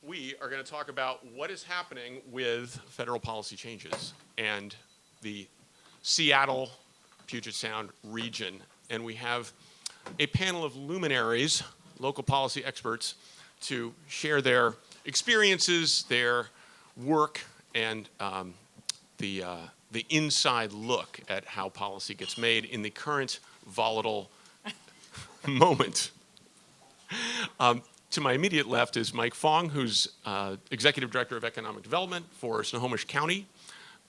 we are going to talk about what is happening with federal policy changes and the Seattle, Puget Sound region. And we have a panel of luminaries, local policy experts, to share their experiences, their work, and the inside look at how policy gets made in the current volatile moment. To my immediate left is Mike Fong, who's Executive Director of Economic Development for Snohomish County.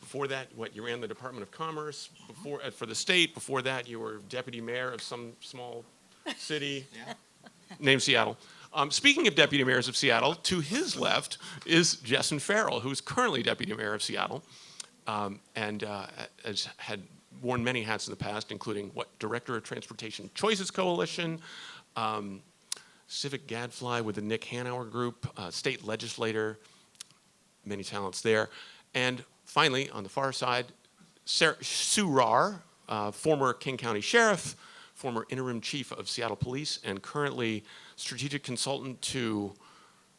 Before that, you ran the Department of Commerce for the state. Before that, you were Deputy Mayor of some small city named Seattle. Speaking of Deputy Mayors of Seattle, to his left is Jessyn Farrell, who is currently Deputy Mayor of Seattle and has had worn many hats in the past, including Director of Transportation Choices Coalition, Civic Gadfly with the Nick Hanauer Group, state legislator, many talents there. And finally, on the far side, Sue Rahr, former King County Sheriff, former Interim Chief of Seattle Police, and currently strategic consultant to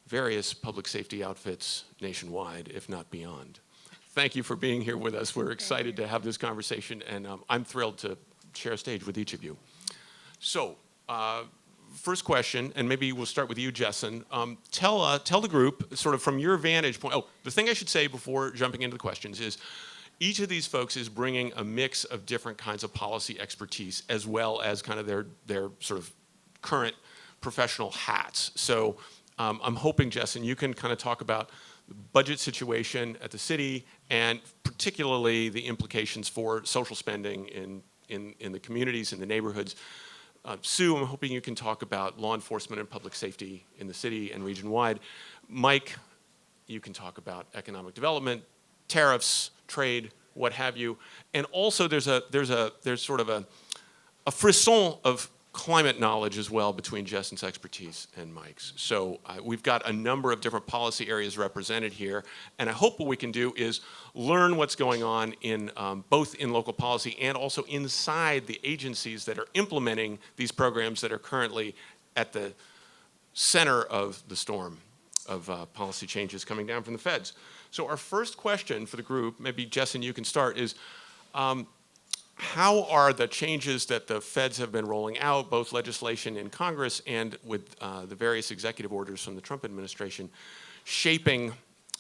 various public safety outfits nationwide, if not beyond. Thank you for being here with us. We're excited to have this conversation, and I'm thrilled to share a stage with each of you. So, first question, and maybe we'll start with you, Jessyn. Tell the group, sort of from your vantage point. Oh, the thing I should say before jumping into the questions is each of these folks is bringing a mix of different kinds of policy expertise as well as kind of their sort of current professional hats. So I'm hoping, Jessyn, you can kind of talk about the budget situation at the city and particularly the implications for social spending in the communities, in the neighborhoods. Sue, I'm hoping you can talk about law enforcement and public safety in the city and region-wide. Mike, you can talk about economic development, tariffs, trade, what have you. And also there's sort of a frisson of climate knowledge as well between Jessyn's expertise and Mike's. So we've got a number of different policy areas represented here, and I hope what we can do is learn what's going on in both in local policy and also inside the agencies that are implementing these programs that are currently at the center of the storm of policy changes coming down from the feds. So our first question for the group, maybe Jessyn, you can start, is how are the changes that the feds have been rolling out, both legislation in Congress and with the various executive orders from the Trump administration, shaping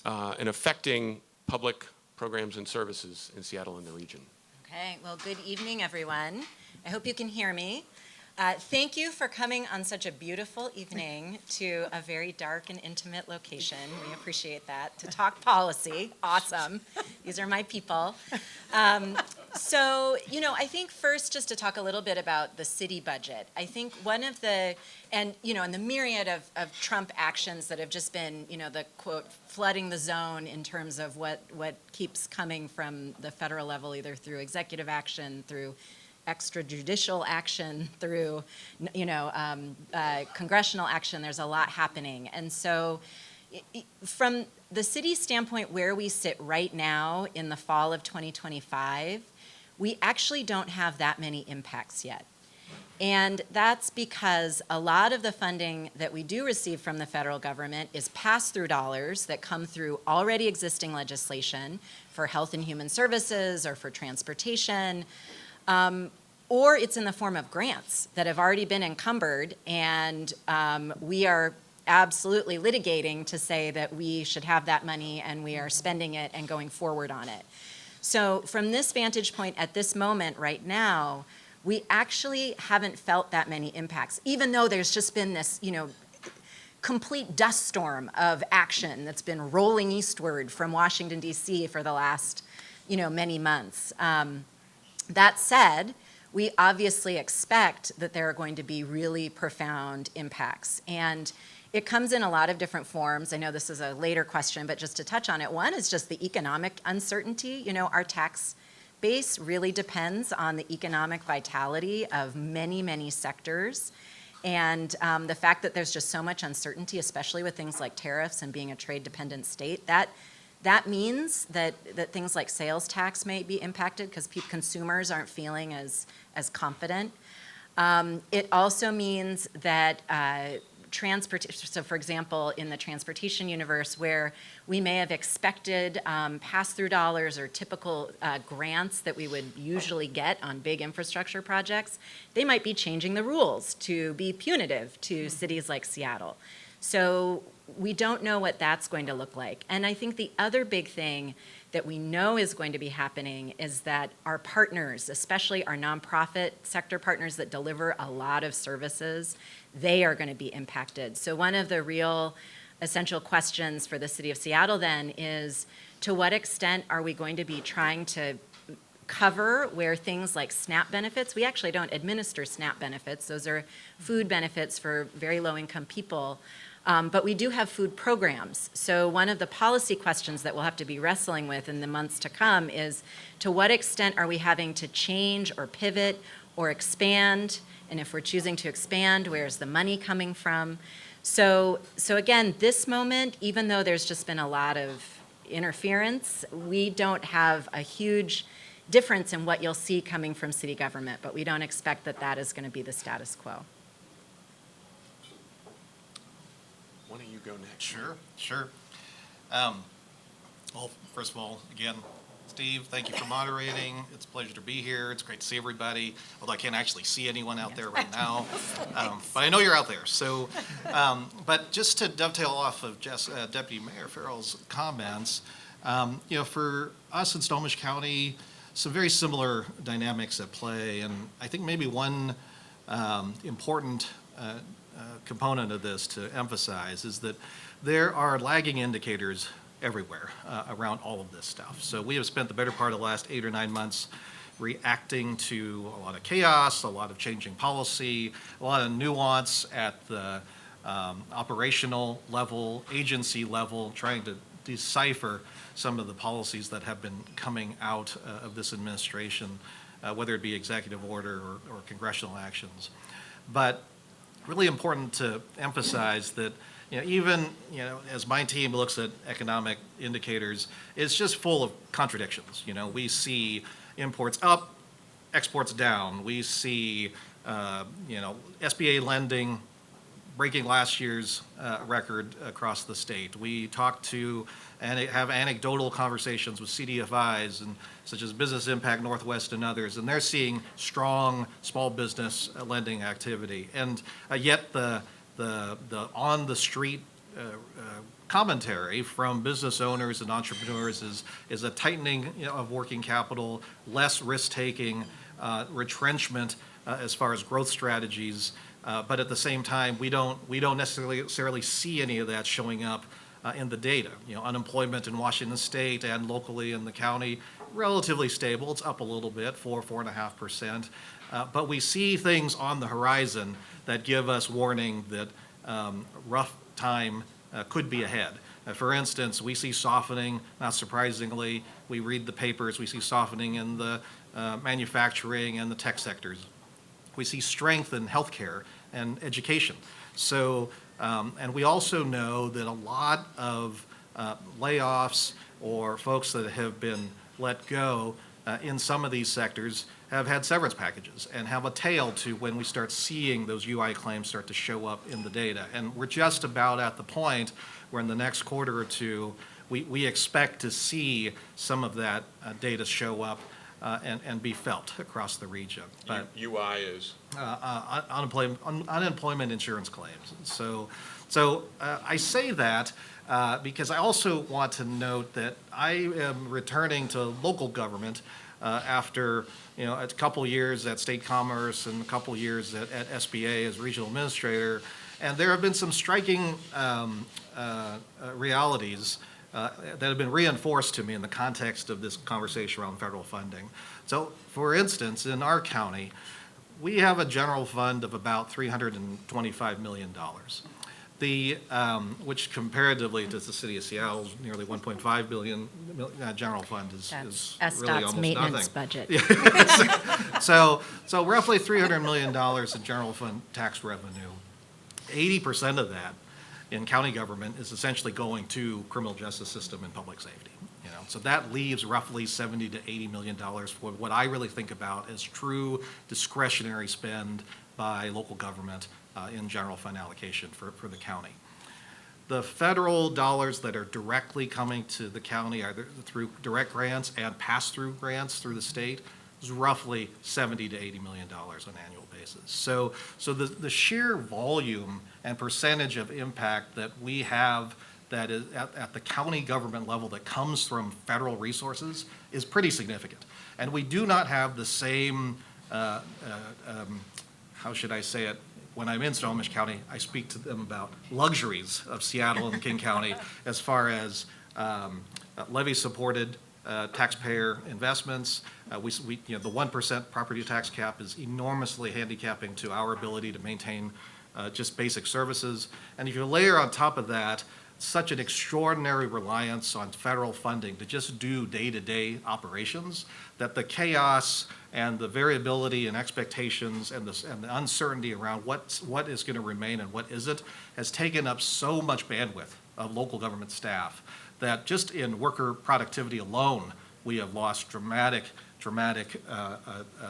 and affecting public programs and services in Seattle and the region? Okay, well, good evening, everyone. I hope you can hear me. Thank you for coming on such a beautiful evening to a very dark and intimate location. We appreciate that. To talk policy, awesome. These are my people. So, I think first just to talk a little bit about the city budget. I think one of the, and the myriad of Trump actions that have just been, the quote, flooding the zone in terms of what keeps coming from the federal level, either through executive action, through extrajudicial action, through congressional action. There's a lot happening. And so from the city standpoint where we sit right now in the fall of 2025, we actually don't have that many impacts yet. And that's because a lot of the funding that we do receive from the federal government is pass-through dollars that come through already existing legislation for health and human services or for transportation, or it's in the form of grants that have already been encumbered, and we are absolutely litigating to say that we should have that money and we are spending it and going forward on it. So from this vantage point at this moment right now, we actually haven't felt that many impacts, even though there's just been this, complete dust storm of action that's been rolling eastward from Washington, D.C. for the last, many months. That said, we obviously expect that there are going to be really profound impacts. And it comes in a lot of different forms. I know this is a later question, but just to touch on it, one is just the economic uncertainty. Our tax base really depends on the economic vitality of many, many sectors. And the fact that there's just so much uncertainty, especially with things like tariffs and being a trade-dependent state, that means that things like sales tax may be impacted because consumers aren't feeling as confident. It also means that so for example, in the transportation universe, where we may have expected pass-through dollars or typical grants that we would usually get on big infrastructure projects, they might be changing the rules to be punitive to cities like Seattle. So we don't know what that's going to look like. And I think the other big thing that we know is going to be happening is that our partners, especially our nonprofit sector partners that deliver a lot of services, they are going to be impacted. So one of the real essential questions for the city of Seattle then is, to what extent are we going to be trying to cover where things like SNAP benefits, we actually don't administer SNAP benefits, those are food benefits for very low-income people, but we do have food programs. So one of the policy questions that we'll have to be wrestling with in the months to come is, to what extent are we having to change or pivot or expand? And if we're choosing to expand, where's the money coming from? So again, this moment, even though there's just been a lot of interference, we don't have a huge difference in what you'll see coming from city government, but we don't expect that that is going to be the status quo. Why don't you go next? Sure. Well, first of all, again, Steve, thank you for moderating. It's a pleasure to be here. It's great to see everybody, although I can't actually see anyone out there right now. But I know you're out there. So, but just to dovetail off of Deputy Mayor Farrell's comments, for us in Snohomish County, some very similar dynamics at play. And I think maybe one important component of this to emphasize is that there are lagging indicators everywhere around all of this stuff. So we have spent the better part of the last 8 or 9 months reacting to a lot of chaos, a lot of changing policy, a lot of nuance at the operational level, agency level, trying to decipher some of the policies that have been coming out of this administration, whether it be executive order or congressional actions. But really important to emphasize that even as my team looks at economic indicators, it's just full of contradictions. We see imports up, exports down. We see SBA lending breaking last year's record across the state. We talk to and have anecdotal conversations with CDFIs and such as Business Impact Northwest and others, and they're seeing strong small business lending activity. And yet the on the street commentary from business owners and entrepreneurs is a tightening of working capital, less risk taking, retrenchment as far as growth strategies. But at the same time, we don't necessarily see any of that showing up in the data. Unemployment in Washington State and locally in the county, relatively stable. It's up a little bit, 4.5%. But we see things on the horizon that give us warning that rough time could be ahead. For instance, we see softening, not surprisingly. We read the papers, we see softening in the manufacturing and the tech sectors. We see strength in healthcare and education. So, and we also know that a lot of layoffs or folks that have been let go in some of these sectors have had severance packages and have a tail to when we start seeing those UI claims start to show up in the data. And we're just about at the point where in the next quarter or two, we expect to see some of that data show up and be felt across the region. But UI is? Unemployment insurance claims. So I say that because I also want to note that I am returning to local government after a couple years at State Commerce and a couple years at SBA as regional administrator, and there have been some striking realities that have been reinforced to me in the context of this conversation around federal funding. So, for instance, in our county, we have a general fund of about $325 million. Which comparatively to the city of Seattle's nearly $1.5 billion general fund is really almost maintenance nothing. budget. So roughly $300 million in general fund tax revenue. 80% of that in county government is essentially going to criminal justice system and public safety. So that leaves roughly $70 to $80 million for what I really think about as true discretionary spend by local government in general fund allocation for the county. The federal dollars that are directly coming to the county, either through direct grants and pass-through grants through the state, is roughly $70 to $80 million on an annual basis. So the sheer volume and percentage of impact that we have that is at the county government level that comes from federal resources is pretty significant. And we do not have the same, how should I say it? When I'm in Snohomish County, I speak to them about luxuries of Seattle and King County as far as levy-supported taxpayer investments. The 1% property tax cap is enormously handicapping to our ability to maintain just basic services. And if you layer on top of that such an extraordinary reliance on federal funding to just do day-to-day operations, that the chaos and the variability and expectations and the uncertainty around what is going to remain and what isn't has taken up so much bandwidth of local government staff that just in worker productivity alone, we have lost dramatic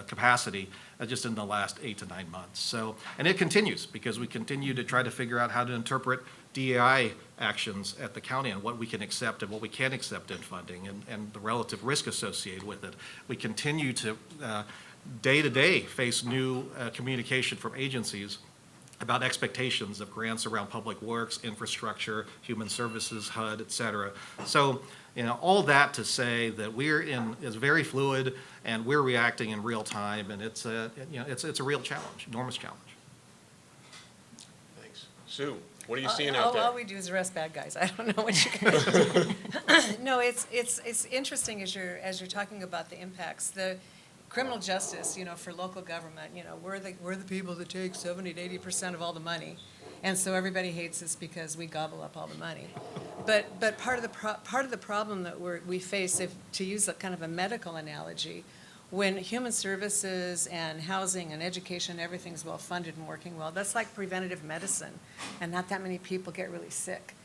capacity just in the last 8 to 9 months. So, and it continues because we continue to try to figure out how to interpret DEI actions at the county and what we can accept and what we can't accept in funding and the relative risk associated with it. We continue to day to day face new communication from agencies about expectations of grants around public works, infrastructure, human services, HUD, et cetera. So, all that to say that is very fluid and we're reacting in real time, and it's a real challenge, enormous challenge. Thanks. Sue, what are you seeing out there? All we do is arrest bad guys. I don't know what you guys do. No, it's interesting as you're talking about the impacts. The criminal justice, for local government, we're the people that take 70 to 80% of all the money, and so everybody hates us because we gobble up all the money. But part of the problem that we face, if to use a kind of a medical analogy, when human services and housing and education, everything's well funded and working well, that's like preventative medicine, and not that many people get really sick.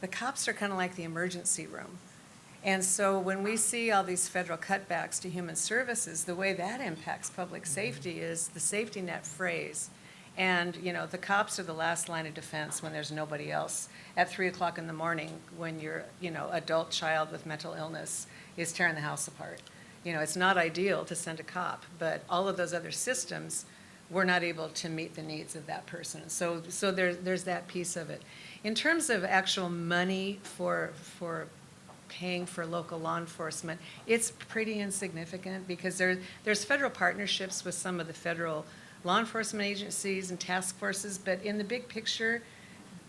The cops are kind of like the emergency room. And so when we see all these federal cutbacks to human services, the way that impacts public safety is the safety net phrase. And, the cops are the last line of defense when there's nobody else. At 3 o'clock in the morning, when your, adult child with mental illness is tearing the house apart. It's not ideal to send a cop, but all of those other systems, we're not able to meet the needs of that person. So there's that piece of it. In terms of actual money for paying for local law enforcement, it's pretty insignificant because there's federal partnerships with some of the federal law enforcement agencies and task forces, but in the big picture,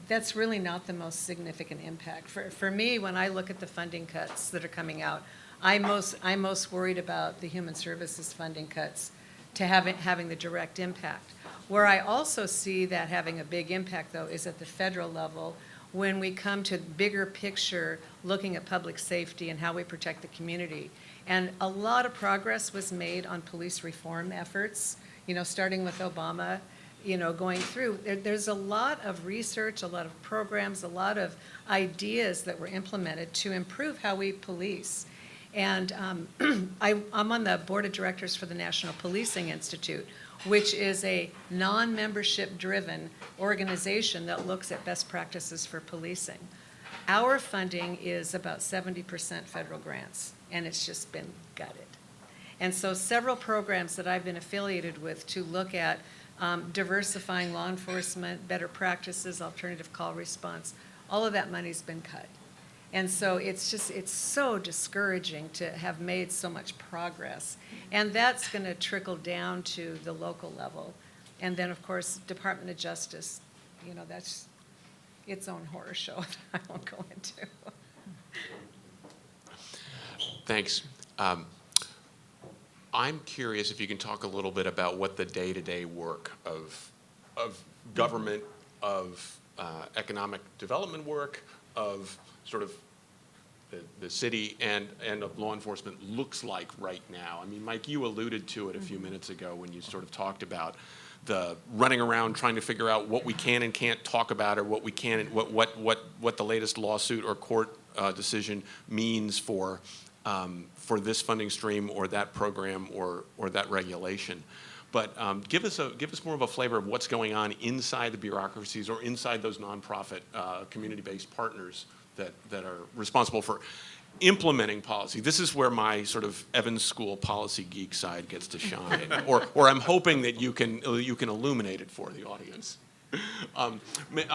that's really not the most significant impact. For me, when I look at the funding cuts that are coming out, I'm most worried about the human services funding cuts to having the direct impact. Where I also see that having a big impact, though, is at the federal level when we come to bigger picture looking at public safety and how we protect the community. And a lot of progress was made on police reform efforts, starting with Obama, going through. There's a lot of research, a lot of programs, a lot of ideas that were implemented to improve how we police. And I'm on the board of directors for the National Policing Institute, which is a non-membership driven organization that looks at best practices for policing. Our funding is about 70% federal grants, and it's just been gutted. And so several programs that I've been affiliated with to look at diversifying law enforcement, better practices, alternative call response, all of that money's been cut. And so it's so discouraging to have made so much progress. And that's going to trickle down to the local level. And then, of course, Department of Justice, that's its own horror show that I won't go into. Thanks. I'm curious if you can talk a little bit about what the day-to-day work of government, of economic development work, of sort of the city and of law enforcement looks like right now. I mean, Mike, you alluded to it a few minutes ago when you sort of talked about the running around trying to figure out what we can and can't talk about, or what we can and what the latest lawsuit or court decision means for this funding stream or that program or that regulation. But give us more of a flavor of what's going on inside the bureaucracies or inside those nonprofit community-based partners that are responsible for implementing policy. This is where my sort of Evans School policy geek side gets to shine, or I'm hoping that you can illuminate it for the audience.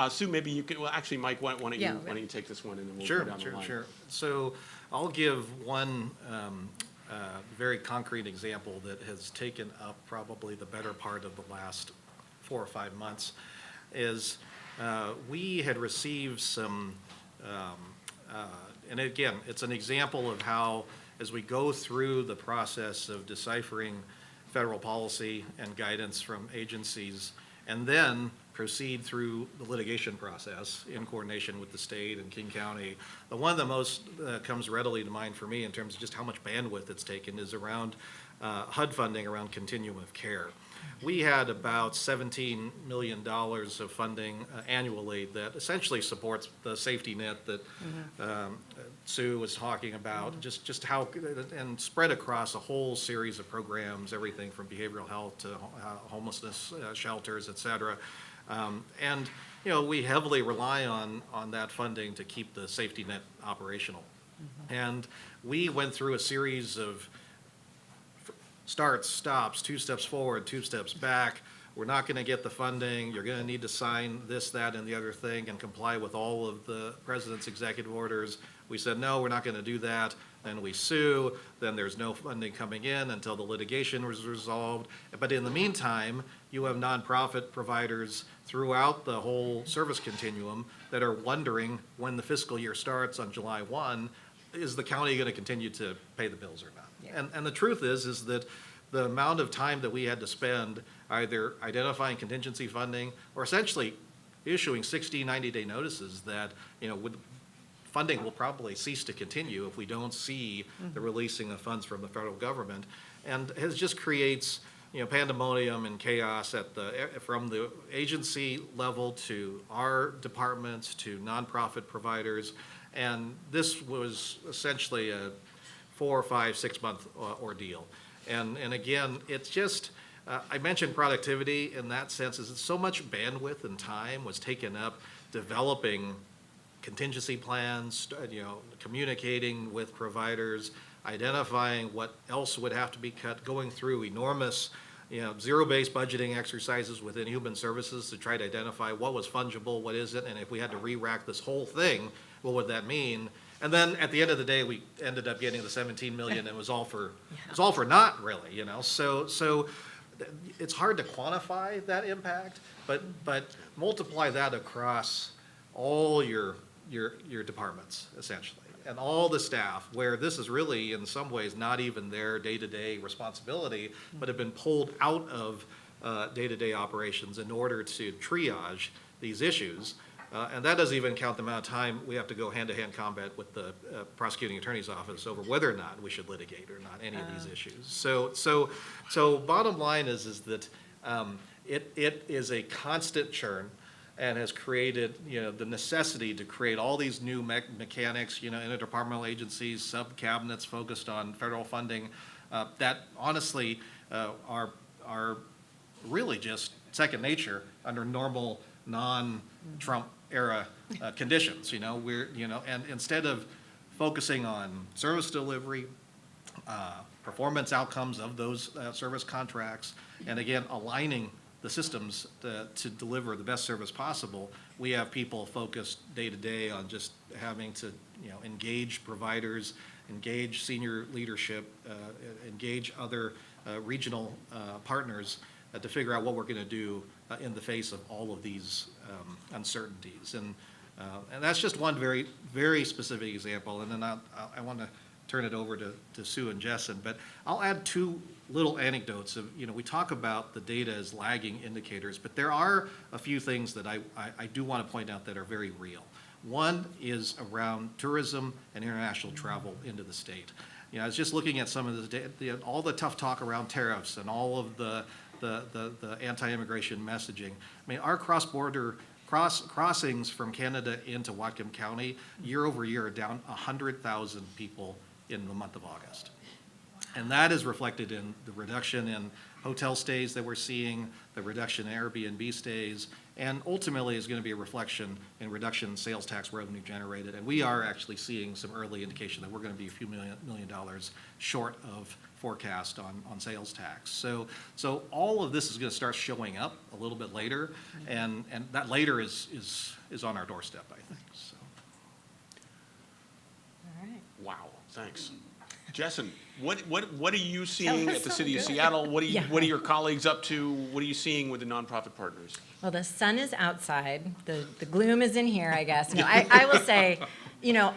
Sue, maybe you can. Well, actually, Mike, why don't you take this one and then we'll go down the line. Sure. So I'll give one very concrete example that has taken up probably the better part of the last 4 or 5 months. Is we had received some. And again, it's an example of how, as we go through the process of deciphering federal policy and guidance from agencies, and then proceed through the litigation process in coordination with the state and King County, the one that most comes readily to mind for me in terms of just how much bandwidth it's taken is around HUD funding around continuum of care. We had about $17 million of funding annually that essentially supports the safety net that Sue was talking about, just how, and spread across a whole series of programs, everything from behavioral health to homelessness shelters, et cetera. And, we heavily rely on that funding to keep the safety net operational. And we went through a series of starts, stops, 2 steps forward, 2 steps back. We're not going to get the funding. You're going to need to sign this, that, and the other thing and comply with all of the president's executive orders. We said, no, we're not going to do that. Then we sue. Then there's no funding coming in until the litigation was resolved. But in the meantime, you have nonprofit providers throughout the whole service continuum that are wondering when the fiscal year starts on July 1, is the county going to continue to pay the bills or not? Yeah. And the truth is that the amount of time that we had to spend either identifying contingency funding or essentially issuing 60, 90-day notices that, funding will probably cease to continue if we don't see the releasing of funds from the federal government, and it just creates, pandemonium and chaos from the agency level to our departments to nonprofit providers, and this was essentially a 4, 5, 6 month ordeal. And again, it's just, I mentioned productivity in that sense, is so much bandwidth and time was taken up developing contingency plans, communicating with providers, identifying what else would have to be cut, going through enormous, zero-based budgeting exercises within human services to try to identify what was fungible, what isn't, and if we had to re-rack this whole thing, what would that mean? And then at the end of the day, we ended up getting the 17 million, and it was all for naught, really, So it's hard to quantify that impact, but multiply that across all your departments, essentially, and all the staff, where this is really, in some ways, not even their day-to-day responsibility, but have been pulled out of day-to-day operations in order to triage these issues. And that doesn't even count the amount of time we have to go hand-to-hand combat with the prosecuting attorney's office over whether or not we should litigate or not any of these issues. So bottom line is that it is a constant churn and has created, the necessity to create all these new mechanics, interdepartmental agencies, sub-cabinets focused on federal funding that honestly are really just second nature under normal non-Trump era conditions. And instead of focusing on service delivery, performance outcomes of those service contracts, and again, aligning the systems to deliver the best service possible, we have people focused day to day on just having to, engage providers, engage senior leadership, engage other regional partners to figure out what we're going to do in the face of all of these uncertainties. And that's just one very, very specific example. And then I want to turn it over to Sue and Jessyn, but I'll add 2 little anecdotes of, we talk about the data as lagging indicators, but there are a few things that I do want to point out that are very real. One is around tourism and international travel into the state. I was just looking at some of all the tough talk around tariffs and all of the anti-immigration messaging. I mean, our cross-border crossings from Canada into Whatcom County year over year are down 100,000 people in the month of August. And that is reflected in the reduction in hotel stays that we're seeing, the reduction in Airbnb stays, and ultimately is going to be a reflection in reduction in sales tax revenue generated. And we are actually seeing some early indication that we're going to be a few million dollars short of forecast on sales tax. So all of this is going to start showing up a little bit later, and that later is on our doorstep, I think. So. All right. Wow, thanks. Jessyn, what are you seeing us at the so city of good. Seattle? What Yeah. are your colleagues up to? What are you seeing with the nonprofit partners? Well, the sun is outside. The gloom is in here, I guess. No, I will say,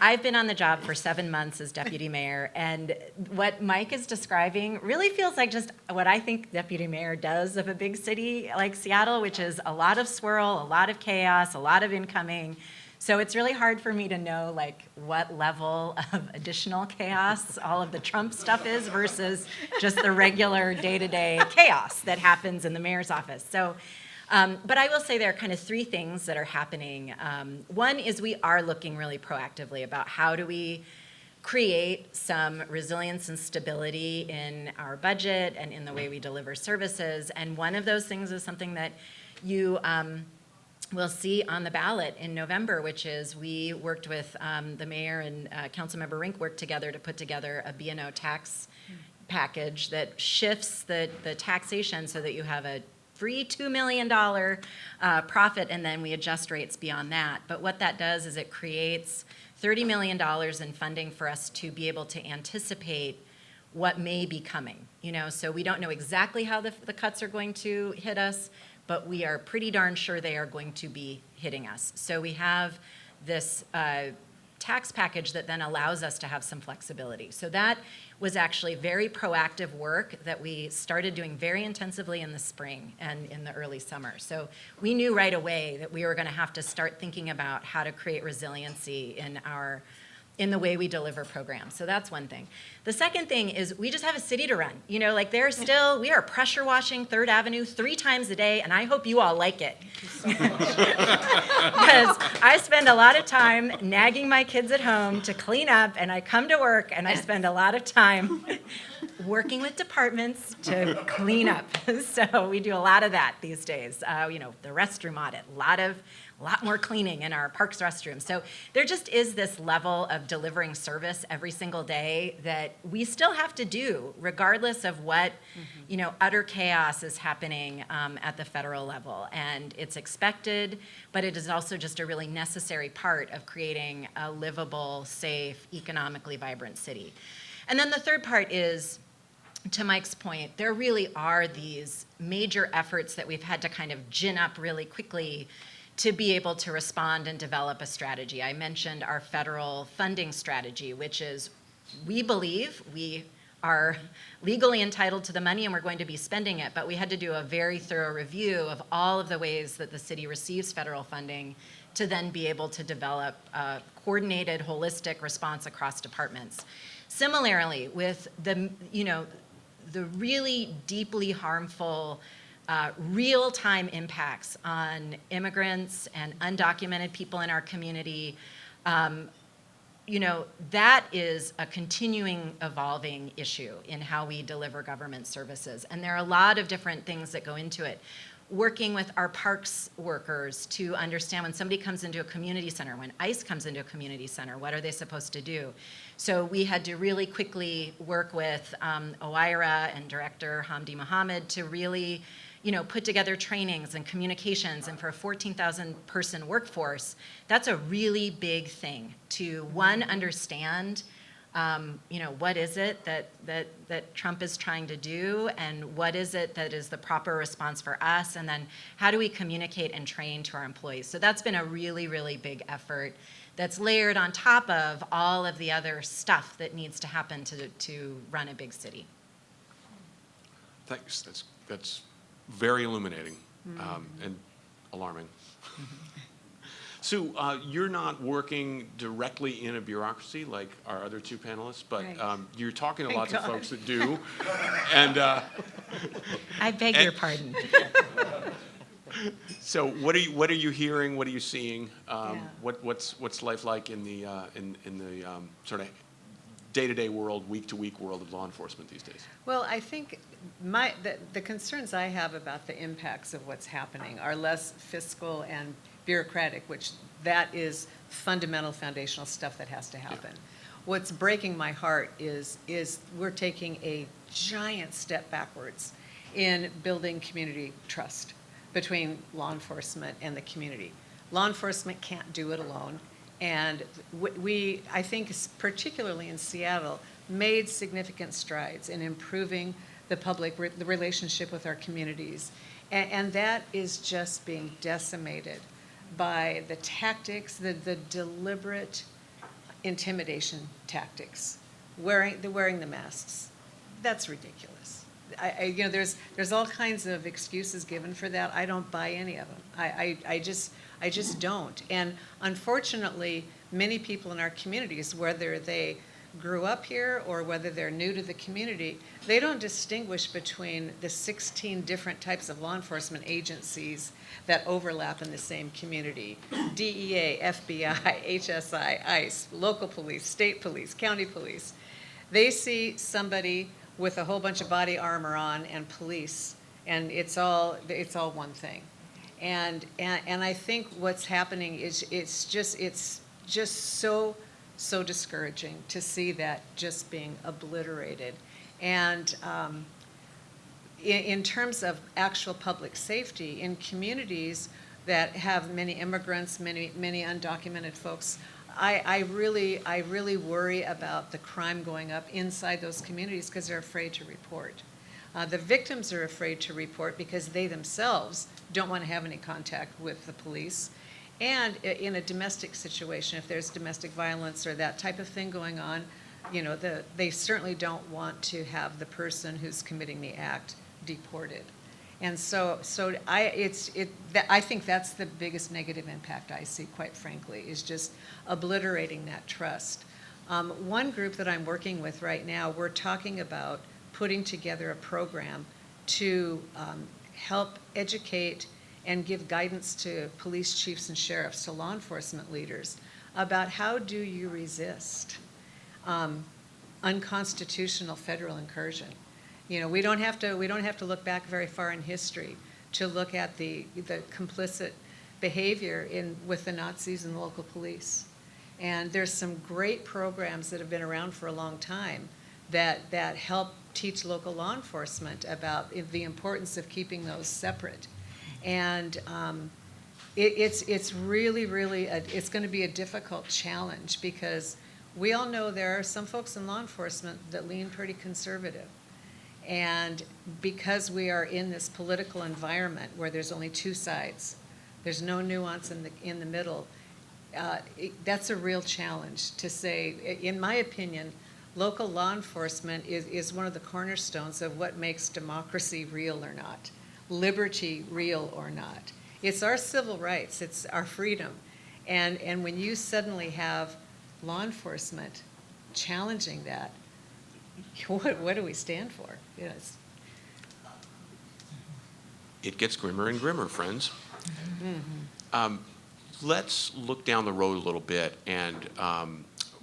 I've been on the job for 7 months as deputy mayor, and what Mike is describing really feels like just what I think deputy mayor does of a big city like Seattle, which is a lot of swirl, a lot of chaos, a lot of incoming. So it's really hard for me to know like what level of additional chaos all of the Trump stuff is versus just the regular day-to-day chaos that happens in the mayor's office. So, but I will say there are kind of three things that are happening. One is we are looking really proactively about how do we create some resilience and stability in our budget and in the way we deliver services. And one of those things is something that you we'll see on the ballot in November, which is we worked with the mayor and Councilmember Rink worked together to put together a B&O tax package that shifts the taxation so that you have a free $2 million profit, and then we adjust rates beyond that. But what that does is it creates $30 million in funding for us to be able to anticipate what may be coming. So we don't know exactly how the cuts are going to hit us, but we are pretty darn sure they are going to be hitting us. So we have this tax package that then allows us to have some flexibility. So that was actually very proactive work that we started doing very intensively in the spring and in the early summer. So we knew right away that we were going to have to start thinking about how to create resiliency in the way we deliver programs. So that's one thing. The second thing is we just have a city to run. We are pressure washing 3rd Avenue 3 times a day, and I hope you all like it. Because I spend a lot of time nagging my kids at home to clean up, and I come to work and I spend a lot of time working with departments to clean up. So we do a lot of that these days. The restroom audit, a lot more cleaning in our parks restrooms. So there just is this level of delivering service every single day that we still have to do, regardless of what, utter chaos is happening at the federal level. And it's expected, but it is also just a really necessary part of creating a livable, safe, economically vibrant city. And then the third part is, to Mike's point, there really are these major efforts that we've had to kind of gin up really quickly to be able to respond and develop a strategy. I mentioned our federal funding strategy, which is we believe we are legally entitled to the money and we're going to be spending it, but we had to do a very thorough review of all of the ways that the city receives federal funding to then be able to develop a coordinated, holistic response across departments. Similarly, with the really deeply harmful real-time impacts on immigrants and undocumented people in our community, that is a continuing, evolving issue in how we deliver government services. And there are a lot of different things that go into it. Working with our parks workers to understand when somebody comes into a community center, when ICE comes into a community center, what are they supposed to do? So we had to really quickly work with OIRA and Director Hamdi Mohammed to really put together trainings and communications, and for a 14,000 person workforce, that's a really big thing to, one, understand, what is it that Trump is trying to do, and what is it that is the proper response for us, and then how do we communicate and train to our employees? So that's been a really, really big effort that's layered on top of all of the other stuff that needs to happen to run a big city. Thanks. That's very illuminating and alarming. Sue, you're not working directly in a bureaucracy like our other two panelists, but Right. You're talking to Thank lots God. of folks that do. And I beg your pardon. so, what are you hearing? What are you seeing? Yeah. What's life like in the sort of day-to-day world, week-to-week world of law enforcement these days? Well, I think the concerns I have about the impacts of what's happening are less fiscal and bureaucratic, which that is fundamental, foundational stuff that has to happen. Yeah. What's breaking my heart is we're taking a giant step backwards in building community trust between law enforcement and the community. Law enforcement can't do it alone. And we, I think, particularly in Seattle, made significant strides in improving the relationship with our communities. And that is just being decimated by the tactics, the deliberate intimidation tactics, wearing the masks. That's ridiculous. There's all kinds of excuses given for that. I don't buy any of them. I just don't. And unfortunately, many people in our communities, whether they grew up here or whether they're new to the community, they don't distinguish between the 16 different types of law enforcement agencies that overlap in the same community. DEA, FBI, HSI, ICE, local police, state police, county police. They see somebody with a whole bunch of body armor on and police, and it's all one thing. And I think what's happening is it's just so discouraging to see that just being obliterated. And in terms of actual public safety, in communities that have many immigrants, many undocumented folks, I really worry about the crime going up inside those communities because they're afraid to report. The victims are afraid to report because they themselves don't want to have any contact with the police. And in a domestic situation, if there's domestic violence or that type of thing going on, they certainly don't want to have the person who's committing the act deported. And so I think that's the biggest negative impact I see, quite frankly, is just obliterating that trust. One group that I'm working with right now, we're talking about putting together a program to help educate and give guidance to police chiefs and sheriffs, to law enforcement leaders, about how do you resist unconstitutional federal incursion. We don't have to look back very far in history to look at the complicit behavior with the Nazis and the local police. And there's some great programs that have been around for a long time that help teach local law enforcement about the importance of keeping those separate. And it's really, it's going to be a difficult challenge because we all know there are some folks in law enforcement that lean pretty conservative. And because we are in this political environment where there's only two sides, there's no nuance in the middle, that's a real challenge to say, in my opinion, local law enforcement is one of the cornerstones of what makes democracy real or not, liberty real or not. It's our civil rights, it's our freedom. And when you suddenly have law enforcement challenging that, what do we stand for? Yes. It gets grimmer and grimmer, friends. Mm-hmm. Let's look down the road a little bit and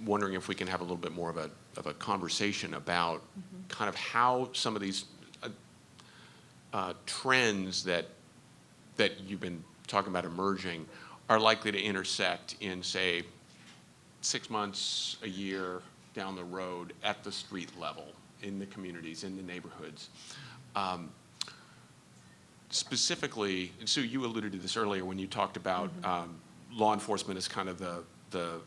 wondering if we can have a little bit more of a conversation about kind of how some of these trends that you've been talking about emerging are likely to intersect in, say, 6 months, a year down the road at the street level, in the communities, in the neighborhoods. Specifically, and Sue, you alluded to this earlier when you talked about law enforcement as kind of the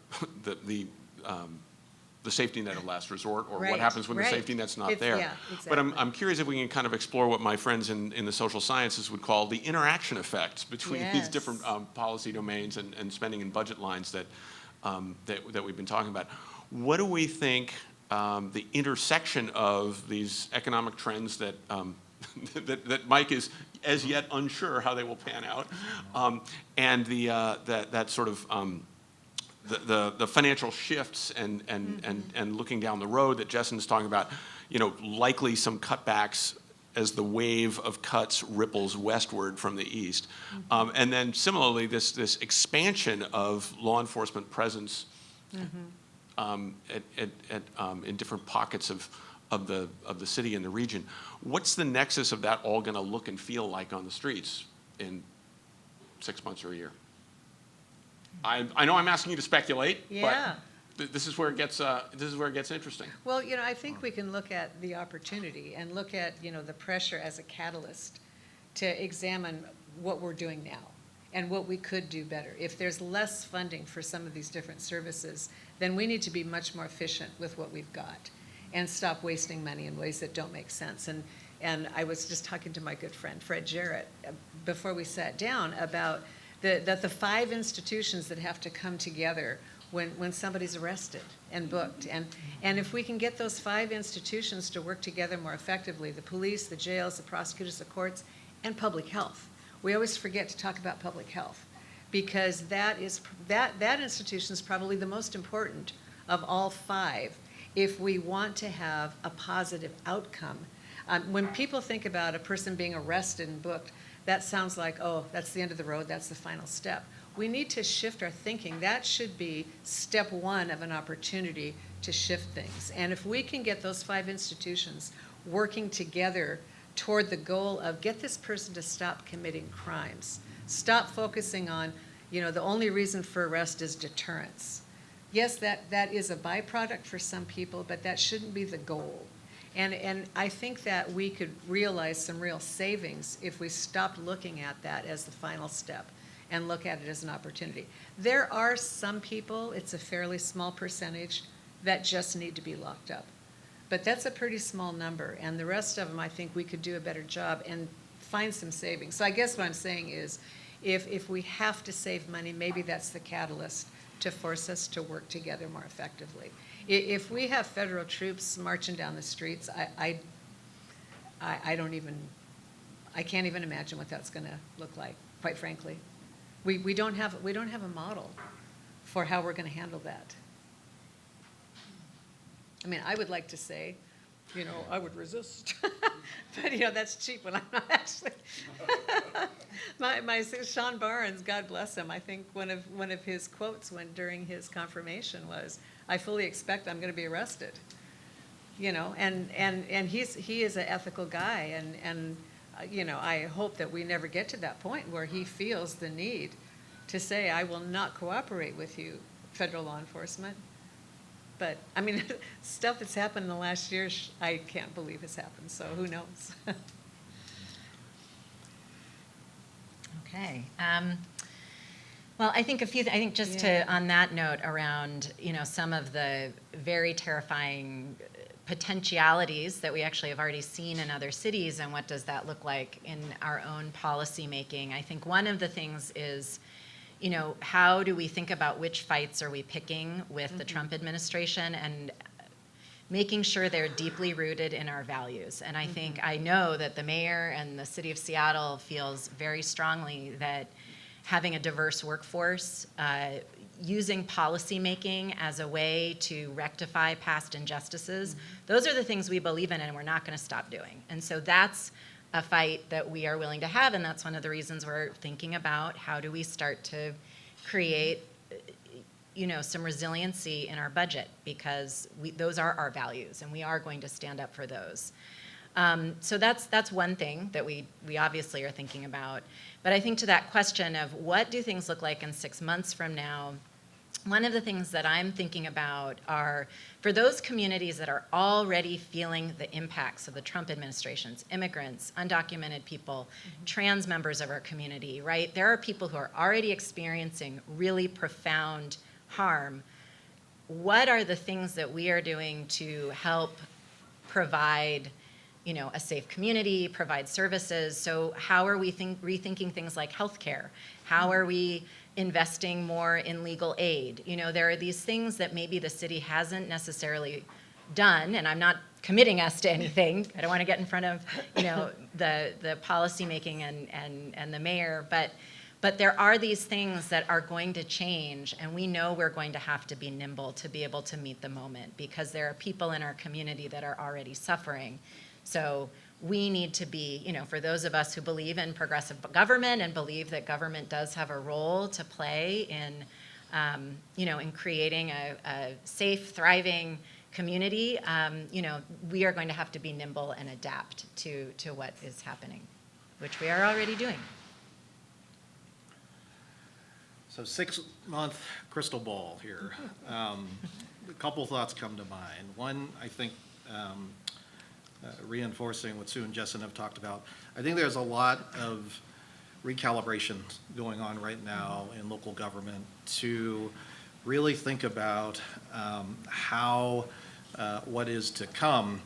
safety net of last resort, or what happens when the safety net's not there. Yeah, exactly. But I'm curious if we can kind of explore what my friends in the social sciences would call the interaction effects between these different policy domains and spending and budget lines that we've been talking about. What do we think the intersection of these economic trends that that Mike is as yet unsure how they will pan out, and that sort of the financial shifts and looking down the road that Jessyn's talking about, likely some cutbacks as the wave of cuts ripples westward from the east, and then similarly this expansion of law enforcement presence in different pockets of the city and the region. What's the nexus of that all going to look and feel like on the streets in 6 months or a year? I know I'm asking you to speculate, Yeah. but this is where it gets interesting. Well, I think we can look at the opportunity and look at, the pressure as a catalyst to examine what we're doing now and what we could do better. If there's less funding for some of these different services, then we need to be much more efficient with what we've got and stop wasting money in ways that don't make sense. And I was just talking to my good friend, Fred Jarrett, before we sat down about the 5 institutions that have to come together when somebody's arrested and booked. And if we can get those 5 institutions to work together more effectively, the police, the jails, the prosecutors, the courts, and public health. We always forget to talk about public health because that institution is probably the most important of all 5 if we want to have a positive outcome. When people think about a person being arrested and booked, that sounds like, oh, that's the end of the road, that's the final step. We need to shift our thinking. That should be step 1 of an opportunity to shift things. And if we can get those 5 institutions working together toward the goal of get this person to stop committing crimes, stop focusing on, the only reason for arrest is deterrence. Yes, that is a byproduct for some people, but that shouldn't be the goal. And I think that we could realize some real savings if we stopped looking at that as the final step and look at it as an opportunity. There are some people, it's a fairly small percentage, that just need to be locked up. But that's a pretty small number, and the rest of them, I think we could do a better job and find some savings. So I guess what I'm saying is, if we have to save money, maybe that's the catalyst to force us to work together more effectively. If we have federal troops marching down the streets, I can't even imagine what that's going to look like, quite frankly. We don't have a model for how we're going to handle that. I mean, I would like to say, I would resist, but that's cheap when I'm not actually. my Sean Barnes, God bless him, I think one of his quotes during his confirmation was, "I fully expect I'm going to be arrested." And he is an ethical guy, and I hope that we never get to that point where he feels the need to say, "I will not cooperate with you, federal law enforcement." But, I mean, stuff that's happened in the last year, I can't believe has happened, so who knows? Okay. Well, I think on that note around, some of the very terrifying potentialities that we actually have already seen in other cities and what does that look like in our own policy making. I think one of the things is, how do we think about which fights are we picking with the Trump administration and making sure they're deeply rooted in our values. And I know that the mayor and the city of Seattle feels very strongly that having a diverse workforce, using policymaking as a way to rectify past injustices, those are the things we believe in and we're not going to stop doing. And so that's a fight that we are willing to have, and that's one of the reasons we're thinking about how do we start to create some resiliency in our budget, because those are our values and we are going to stand up for those. So that's one thing that we obviously are thinking about. But I think to that question of what do things look like in 6 months from now, one of the things that I'm thinking about are for those communities that are already feeling the impacts of the Trump administration's immigrants, undocumented people, trans members of our community, right? There are people who are already experiencing really profound harm. What are the things that we are doing to help provide a safe community, provide services? So how are we rethinking things like healthcare? How are we investing more in legal aid? There are these things that maybe the city hasn't necessarily done, and I'm not committing us to anything. I don't want to get in front of, the policy making and the mayor, but there are these things that are going to change, and we know we're going to have to be nimble to be able to meet the moment, because there are people in our community that are already suffering. So we need to be, for those of us who believe in progressive government and believe that government does have a role to play in in creating a safe, thriving community, we are going to have to be nimble and adapt to what is happening, which we are already doing. So 6-month crystal ball here. A couple thoughts come to mind. One, I think, reinforcing what Sue and Jessyn have talked about, I think there's a lot of recalibration going on right now in local government to really think about how what is to come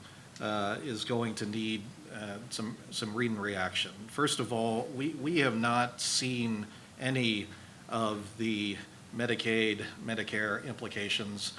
is going to need some read and reaction. First of all, we have not seen any of the Medicaid, Medicare implications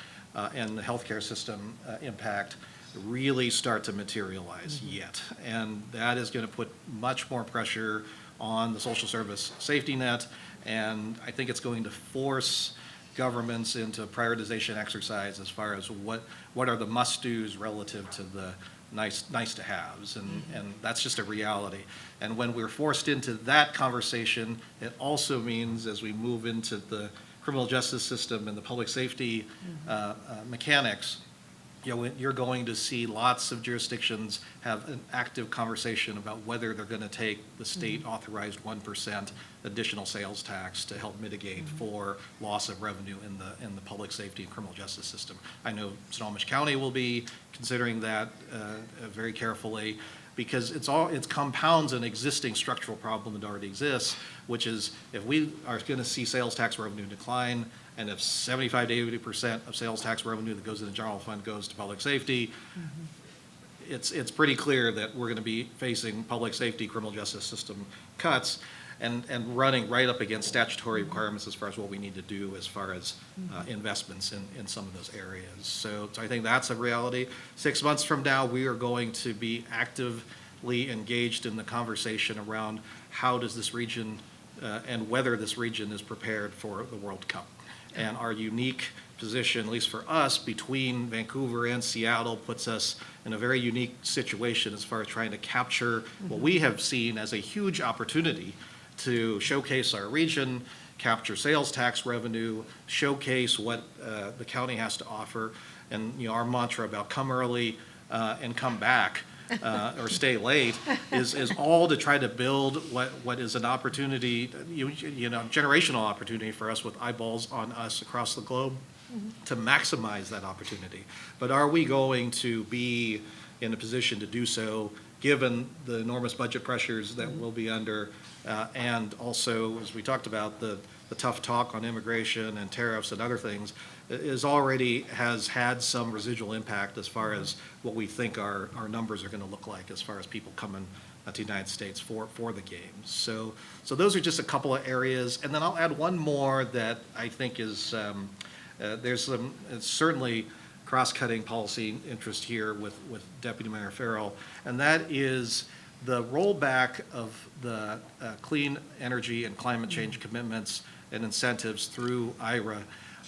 and the healthcare system impact really start to materialize yet. And that is going to put much more pressure on the social service safety net, and I think it's going to force governments into a prioritization exercise as far as what are the must-dos relative to the nice to haves, and that's just a reality. And when we're forced into that conversation, it also means as we move into the criminal justice system and the public safety mechanics, you're going to see lots of jurisdictions have an active conversation about whether they're going to take the state authorized 1% additional sales tax to help mitigate for loss of revenue in the public safety and criminal justice system. I know Snohomish County will be considering that very carefully, because it compounds an existing structural problem that already exists, which is if we are going to see sales tax revenue decline, and if 75 to 80% of sales tax revenue that goes in the general fund goes to public safety, it's pretty clear that we're going to be facing public safety, criminal justice system cuts, and running right up against statutory requirements as far as what we need to do as far as investments in some of those areas. So I think that's a reality. 6 months from now, we are going to be actively engaged in the conversation around how does this region and whether this region is prepared for the World Cup. And our unique position, at least for us, between Vancouver and Seattle puts us in a very unique situation as far as trying to capture what we have seen as a huge opportunity to showcase our region, capture sales tax revenue, showcase what the county has to offer. And our mantra about come early and come back or stay late is all to try to build what is an opportunity, generational opportunity for us with eyeballs on us across the globe to maximize that opportunity. But are we going to be in a position to do so given the enormous budget pressures that we'll be under, and also, as we talked about, the tough talk on immigration and tariffs and other things has had some residual impact as far as what we think our numbers are going to look like as far as people coming to the United States for the games. So those are just a couple of areas. And then I'll add one more that I think is, it's certainly cross-cutting policy interest here with Deputy Mayor Farrell, and that is the rollback of the clean energy and climate change commitments and incentives through IRA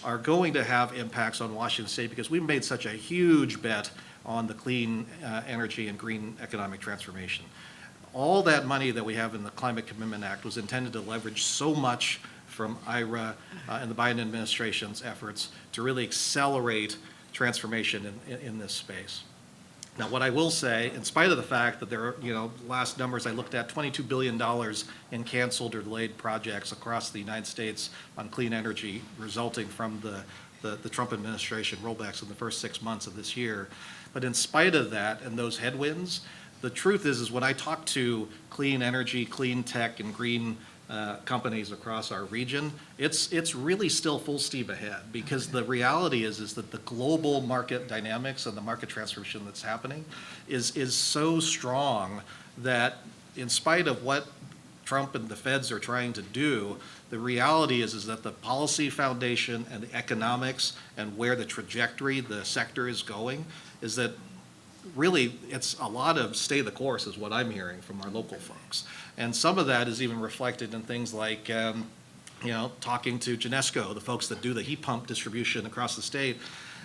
are going to have impacts on Washington State because we've made such a huge bet on the clean energy and green economic transformation. All that money that we have in the Climate Commitment Act was intended to leverage so much from IRA and the Biden administration's efforts to really accelerate transformation in this space. Now, what I will say, in spite of the fact that there are, last numbers I looked at, $22 billion in canceled or delayed projects across the United States on clean energy resulting from the Trump administration rollbacks in the first 6 months of this year. But in spite of that and those headwinds, the truth is when I talk to clean energy, clean tech, and green companies across our region, it's really still full steam ahead because the reality is that the global market dynamics and the market transformation that's happening is so strong that in spite of what Trump and the feds are trying to do, the reality is that the policy foundation and the economics and where the trajectory the sector is going is that really it's a lot of stay the course is what I'm hearing from our local folks. And some of that is even reflected in things like, talking to Genesco, the folks that do the heat pump distribution across the state.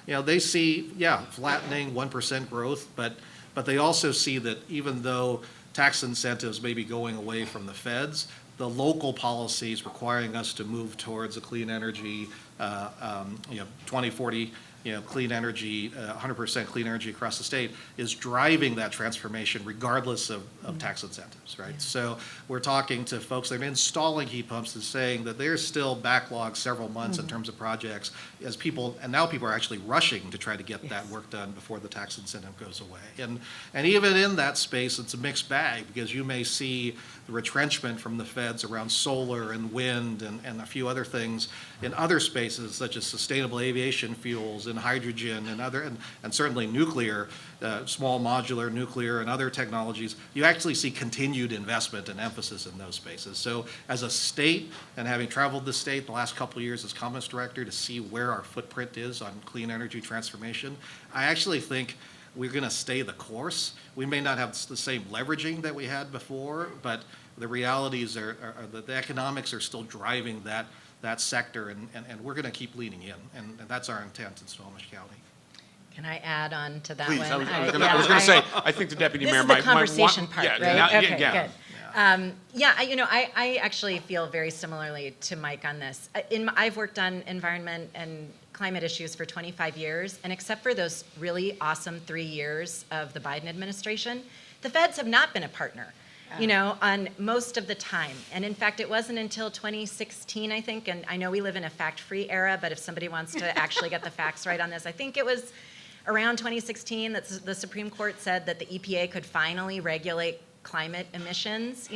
They see, flattening 1% growth, but they also see that even though tax incentives maybe going away from the feds, the local policies requiring us to move towards a clean energy, 2040, clean energy, 100% clean energy across the state is driving that transformation regardless of tax incentives, right? So we're talking to folks that are installing heat pumps and saying that there's still backlog several months in terms of projects and now people are actually rushing to try to get that work done before the tax incentive goes away. And even in that space, it's a mixed bag because you may see the retrenchment from the feds around solar and wind and a few other things in other spaces such as sustainable aviation fuels and hydrogen and certainly nuclear, small modular nuclear and other technologies. You actually see continued investment and emphasis in those spaces. So as a state, and having traveled the state the last couple of years as Commerce Director to see where our footprint is on clean energy transformation, I actually think we're going to stay the course. We may not have the same leveraging that we had before, but the realities are that the economics are still driving that sector, and we're going to keep leaning in, and that's our intent in Snohomish County. Can I add on to that Please, one? I was going to say, I think the deputy mayor This is might the conversation want, part, yeah, right? now- Okay, yeah. good. I actually feel very similarly to Mike on this. I've worked on environment and climate issues for 25 years, and except for those really awesome 3 years of the Biden administration, the feds have not been a partner, on most of the time. And in fact, it wasn't until 2016, I think, and I know we live in a fact-free era, but if somebody wants to actually get the facts right on this, I think it was around 2016 that the Supreme Court said that the EPA could finally regulate climate emissions,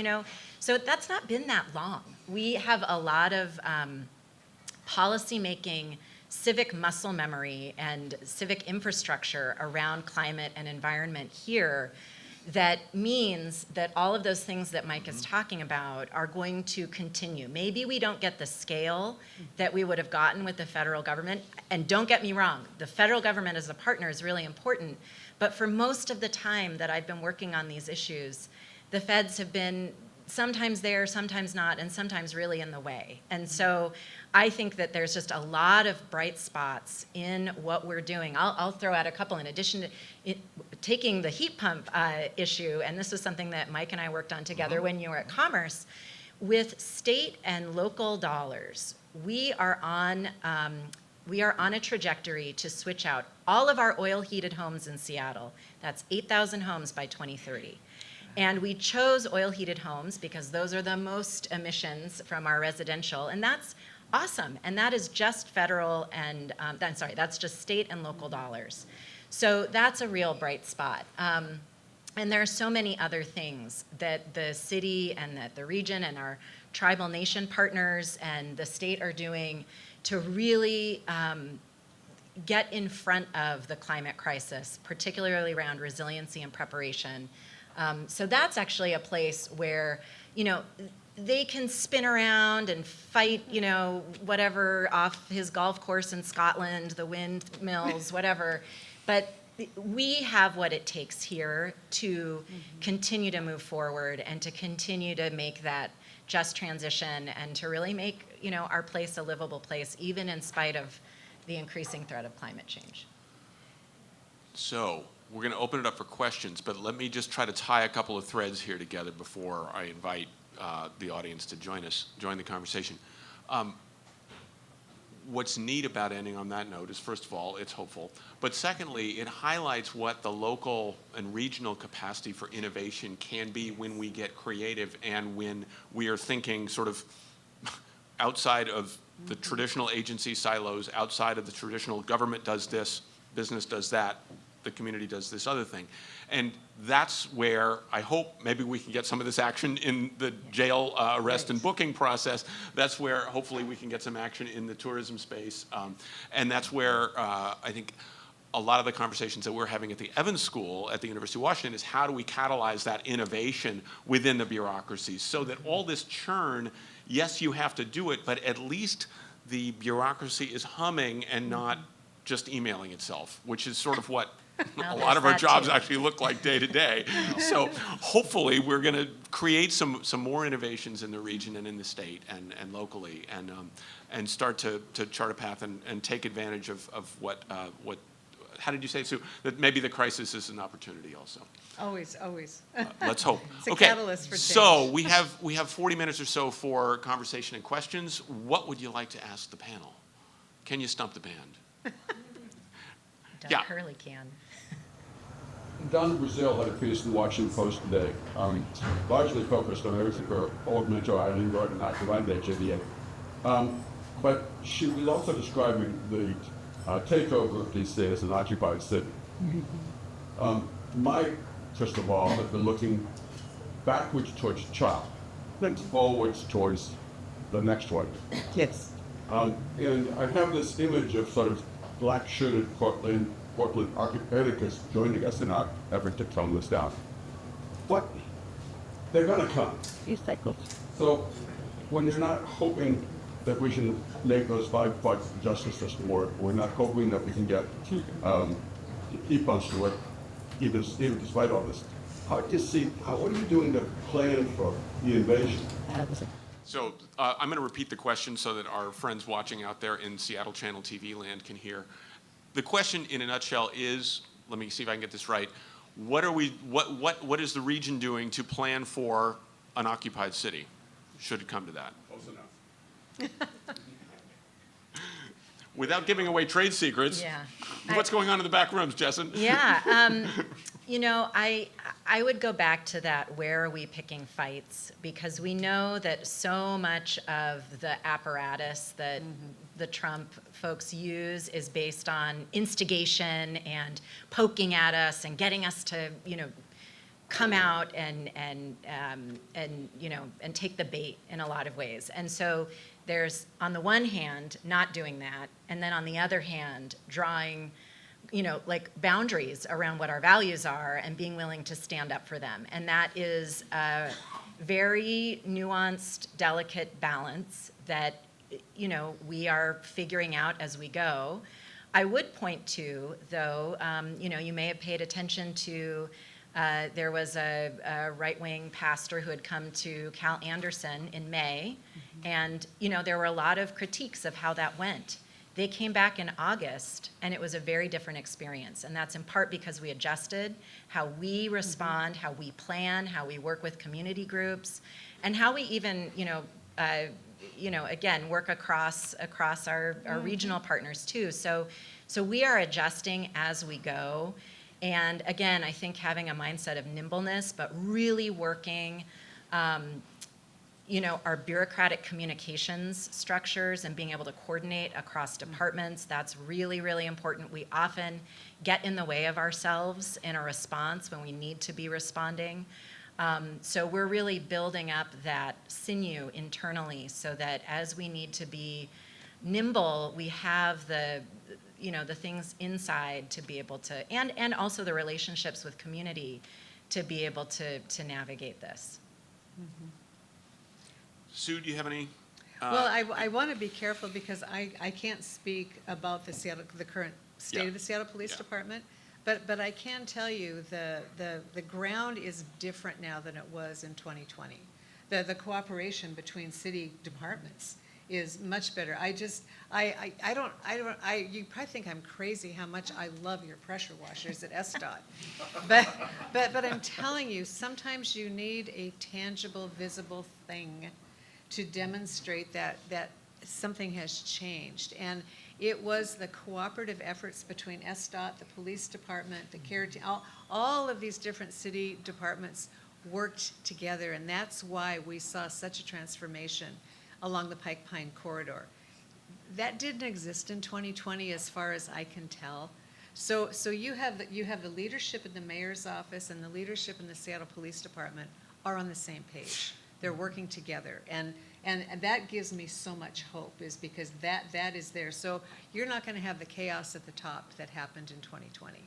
So that's not been that long. We have a lot of policy-making, civic muscle memory, and civic infrastructure around climate and environment here that means that all of those things that Mike is talking about are going to continue. Maybe we don't get the scale that we would have gotten with the federal government. And don't get me wrong, the federal government as a partner is really important. But for most of the time that I've been working on these issues, the feds have been sometimes there, sometimes not, and sometimes really in the way. And so I think that there's just a lot of bright spots in what we're doing. I'll throw out a couple in addition to taking the heat pump issue, and this was something that Mike and I worked on together when you were at Commerce. With state and local dollars, we are on a trajectory to switch out all of our oil-heated homes in Seattle. That's 8,000 homes by 2030. And we chose oil-heated homes because those are the most emissions from our residential, and that's awesome. And that is just federal and, that's just state and local dollars. So that's a real bright spot. And there are so many other things that the city and that the region and our tribal nation partners and the state are doing to really get in front of the climate crisis, particularly around resiliency and preparation. So that's actually a place where, they can spin around and fight, whatever off his golf course in Scotland, the windmills, whatever. But we have what it takes here to continue to move forward and to continue to make that just transition and to really make, our place a livable place, even in spite of the increasing threat of climate change. So we're going to open it up for questions, but let me just try to tie a couple of threads here together before I invite the audience to join the conversation. What's neat about ending on that note is, first of all, it's hopeful, but secondly, it highlights what the local and regional capacity for innovation can be when we get creative and when we are thinking sort of outside of the traditional agency silos, outside of the traditional government does this, business does that, the community does this other thing. And that's where I hope maybe we can get some of this action in the jail arrest and booking process. That's where hopefully we can get some action in the tourism space. And that's where I think a lot of the conversations that we're having at the Evans School at the University of Washington is how do we catalyze that innovation within the bureaucracies so that all this churn, yes, you have to do it, but at least the bureaucracy is humming and not just emailing itself, which is sort of what a lot of our jobs actually look like day to day. So hopefully we're going to create some more innovations in the region and in the state and locally and start to chart a path and take advantage of what how did you say it, Sue? That maybe the crisis is an opportunity also. Always, always. Let's hope. It's a Okay, catalyst for change. so we have 40 minutes or so for conversation and questions. What would you like to ask the panel? Can you stump the band? Doug Yeah. Hurley can. Don Brazil had a piece in the Washington Post today, largely focused on everything for Old Metro Island Road and Activate JVA. But she was also describing the takeover of DC as an occupied city. My crystal ball has been looking backwards towards Chop, then forwards towards the next one. Yes. And I have this image of sort of black-shirted Portland architects joining us in our effort to tone this down. What? They're going to come. Few cycles. So when you're not hoping that we can make those 5 parts of the justice system work, we're not hoping that we can get e-punch to work, even despite all this. How do you see, what are you doing to plan for the invasion? So I'm going to repeat the question so that our friends watching out there in Seattle Channel TV land can hear. The question in a nutshell is, let me see if I can get this right, what is the region doing to plan for an occupied city, should it come to that? Close enough. Without giving away trade secrets, Yeah. what's going on in the back rooms, Jessyn? Yeah, you know, I would go back to that, where are we picking fights? Because we know that so much of the apparatus that the Trump folks use is based on instigation and poking at us and getting us to, you know, come out and you know, and take the bait in a lot of ways. And so there's, on the one hand, not doing that, and then on the other hand, drawing, you know, like boundaries around what our values are and being willing to stand up for them. And that is a very nuanced, delicate balance that, you know, we are figuring out as we go. I would point to, though, you know, you may have paid attention to, there was a right-wing pastor who had come to Cal Anderson in May, and, you know, there were a lot of critiques of how that went. They came back in August, and it was a very different experience, and that's in part because we adjusted how we respond, how we plan, how we work with community groups, and how we even, you know, again, work across our regional partners too. So we are adjusting as we go. And again, I think having a mindset of nimbleness, but really working, you know, our bureaucratic communications structures and being able to coordinate across departments, that's really, really important. We often get in the way of ourselves in a response when we need to be responding. So we're really building up that sinew internally so that as we need to be nimble, we have the, you know, the things inside to be able to, and also the relationships with community to be able to navigate this. Sue, do you have any? Well, I want to be careful because I can't speak about the current state of the Seattle Police Department, but I can tell you the ground is different now than it was in 2020. The cooperation between city departments is much better. You probably think I'm crazy how much I love your pressure washers at SDOT. but I'm telling you, sometimes you need a tangible, visible thing to demonstrate that something has changed. And it was the cooperative efforts between SDOT, the police department, the care team, all of these different city departments worked together, and that's why we saw such a transformation along the Pike Pine corridor. That didn't exist in 2020 as far as I can tell. So you have the leadership in the mayor's office and the leadership in the Seattle Police Department are on the same page. They're working together, and that gives me so much hope, is because that is there. So you're not going to have the chaos at the top that happened in 2020.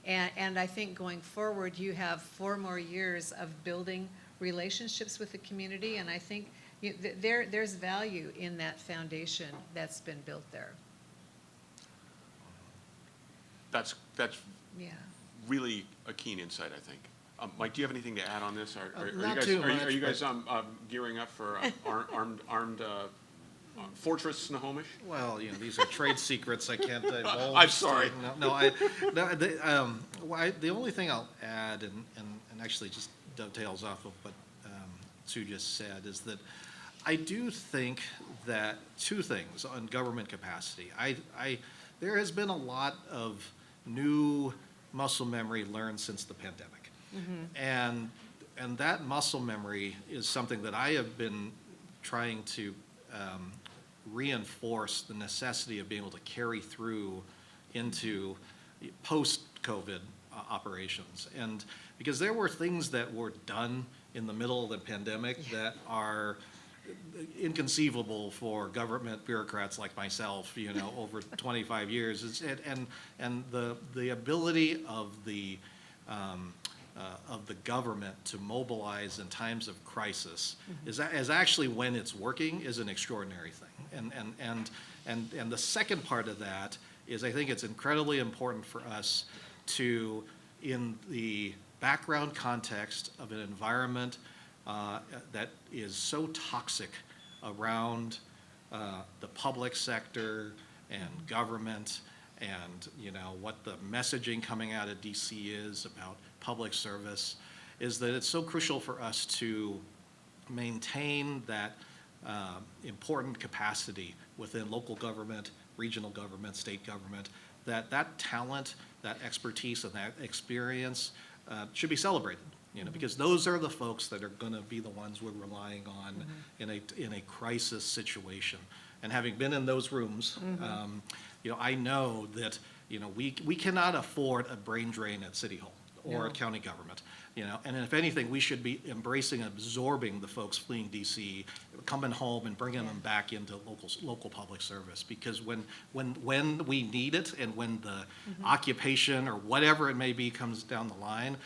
And I think going forward, you have 4 more years of building relationships with the community, and I think there's value in that foundation that's been built there. That's Yeah. really a keen insight, I think. Mike, do you have anything to add on this? Are Not too much, you guys gearing up for armed Fortress Snohomish? Well, these are trade secrets I can't divulge. I'm sorry. The only thing I'll add, and actually just dovetails off of what Sue just said, is that I do think that two things on government capacity. There has been a lot of new muscle memory learned since the pandemic. And that muscle memory is something that I have been trying to reinforce the necessity of being able to carry through into post-COVID operations. And because there were things that were done in the middle of the pandemic that are inconceivable for government bureaucrats like myself, over 25 years. And the ability of the government to mobilize in times of crisis is actually, when it's working, is an extraordinary thing. And the second part of that is, I think it's incredibly important for us to, in the background context of an environment that is so toxic around the public sector and government, and what the messaging coming out of DC is about public service, is that it's so crucial for us to maintain that important capacity within local government, regional government, state government, that talent, that expertise, and that experience should be celebrated. Because those are the folks that are going to be the ones we're relying on in a crisis situation. And having been in those rooms, I know that we cannot afford a brain drain at City Hall or at county government. And if anything, we should be embracing and absorbing the folks fleeing DC, coming home and bringing them back into local public service. Because when we need it, and when the occupation or whatever it may be comes down the line,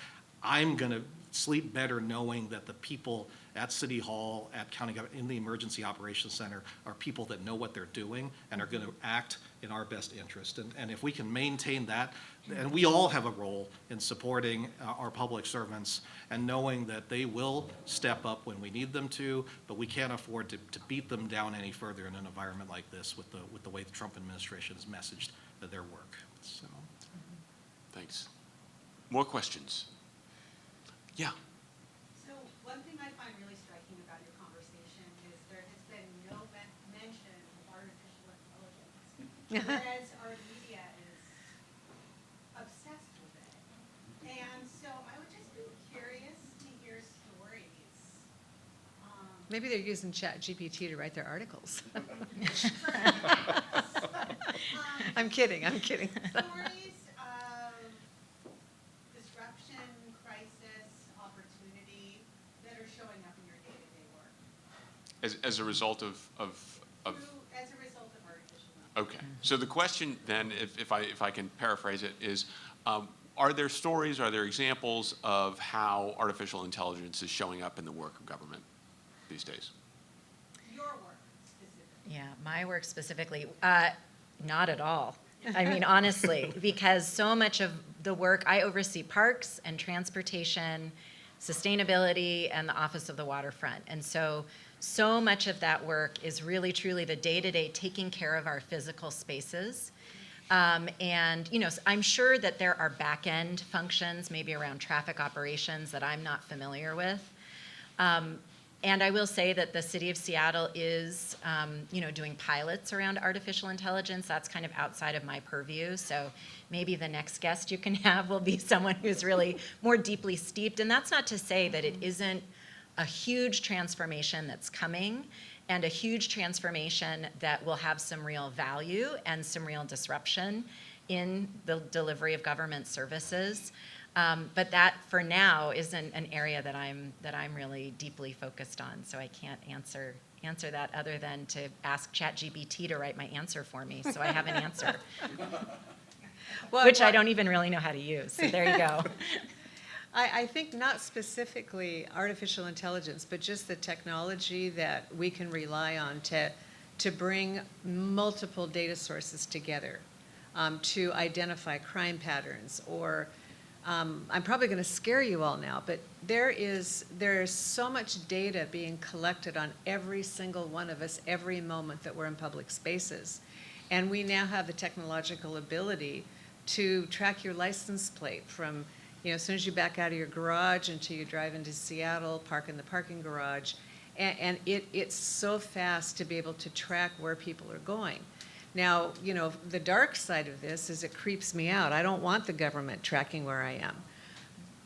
I'm going to sleep better knowing that the people at City Hall, at county government, in the Emergency Operations Center are people that know what they're doing and are going to act in our best interest. And if we can maintain that, and we all have a role in supporting our public servants and knowing that they will step up when we need them to, but we can't afford to beat them down any further in an environment like this with the way the Trump administration has messaged their work. So, Thanks. More questions? Yeah. So one thing I find really striking about your conversation is there has been no mention of artificial intelligence, whereas our media is obsessed with it. And so I would just be curious to hear stories. Maybe they're using ChatGPT to write their articles. I'm kidding. Stories of disruption, crisis, opportunity that are showing up in your day-to-day work. As a result of As a result of artificial intelligence. Okay. So the question then, if I can paraphrase it, is are there stories, are there examples of how artificial intelligence is showing up in the work of government these days? Your work specifically. Yeah, my work specifically, not at all. I mean, honestly, because so much of the work, I oversee parks and transportation, sustainability, and the Office of the Waterfront. And so much of that work is really, truly the day-to-day taking care of our physical spaces. And, I'm sure that there are back-end functions, maybe around traffic operations, that I'm not familiar with. And I will say that the city of Seattle is, doing pilots around artificial intelligence. That's kind of outside of my purview. So maybe the next guest you can have will be someone who's really more deeply steeped. And that's not to say that it isn't a huge transformation that's coming, and a huge transformation that will have some real value and some real disruption in the delivery of government services. But that, for now, isn't an area that I'm really deeply focused on. So I can't answer that other than to ask ChatGPT to write my answer for me. So I have an answer, which I don't even really know how to use. So there you go. I think not specifically artificial intelligence, but just the technology that we can rely on to bring multiple data sources together, to identify crime patterns, or I'm probably going to scare you all now, but there is so much data being collected on every single one of us every moment that we're in public spaces. And we now have the technological ability to track your license plate from, as soon as you back out of your garage until you drive into Seattle, park in the parking garage. And it's so fast to be able to track where people are going. Now, the dark side of this is it creeps me out. I don't want the government tracking where I am.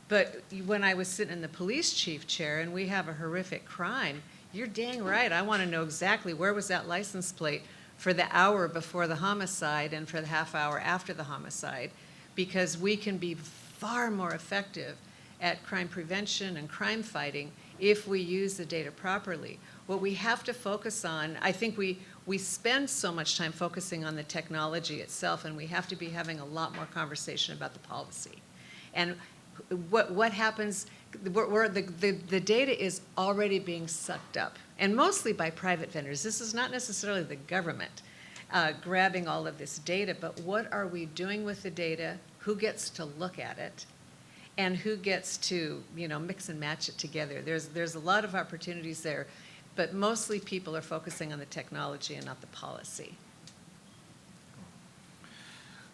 But when I was sitting in the police chief chair and we have a horrific crime, you're dang right. I want to know exactly where was that license plate for the hour before the homicide and for the half hour after the homicide, because we can be far more effective at crime prevention and crime fighting if we use the data properly. What we have to focus on, I think we spend so much time focusing on the technology itself, and we have to be having a lot more conversation about the policy. And what happens, where the data is already being sucked up, and mostly by private vendors. This is not necessarily the government grabbing all of this data, but what are we doing with the data? Who gets to look at it? And who gets to, mix and match it together? There's a lot of opportunities there, but mostly people are focusing on the technology and not the policy.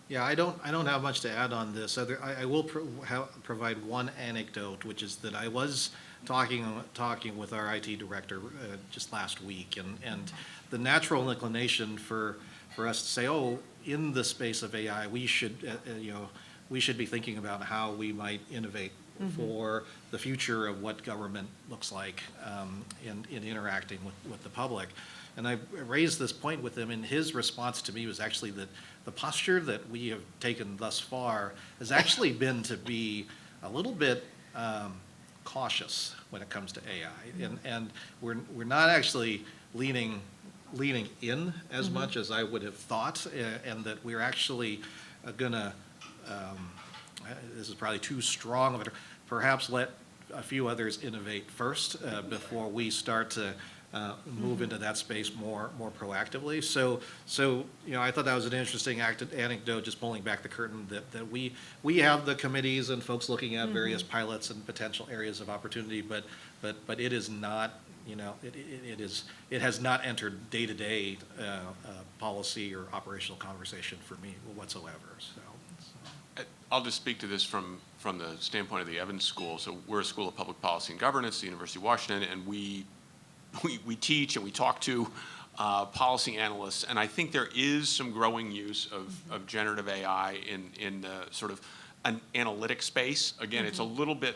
Yeah, I don't have much to add on this. I will provide one anecdote, which is that I was talking with our IT director just last week, and the natural inclination for us to say, oh, in the space of AI, we should be thinking about how we might innovate for the future of what government looks like in interacting with the public. And I raised this point with him, and his response to me was actually that the posture that we have taken thus far has actually been to be a little bit cautious when it comes to AI. And we're not actually leaning in as much as I would have thought, and that we're actually gonna, this is probably too strong of a term, perhaps let a few others innovate first before we start to move into that space more proactively. So I thought that was an interesting anecdote, just pulling back the curtain, that we have the committees and folks looking at various pilots and potential areas of opportunity, but it is not, it has not entered day-to-day policy or operational conversation for me whatsoever. So. I'll just speak to this from the standpoint of the Evans School. So we're a school of public policy and governance, the University of Washington, and we teach and we talk to policy analysts, and I think there is some growing use of generative AI in the sort of an analytic space. Again, it's a little bit,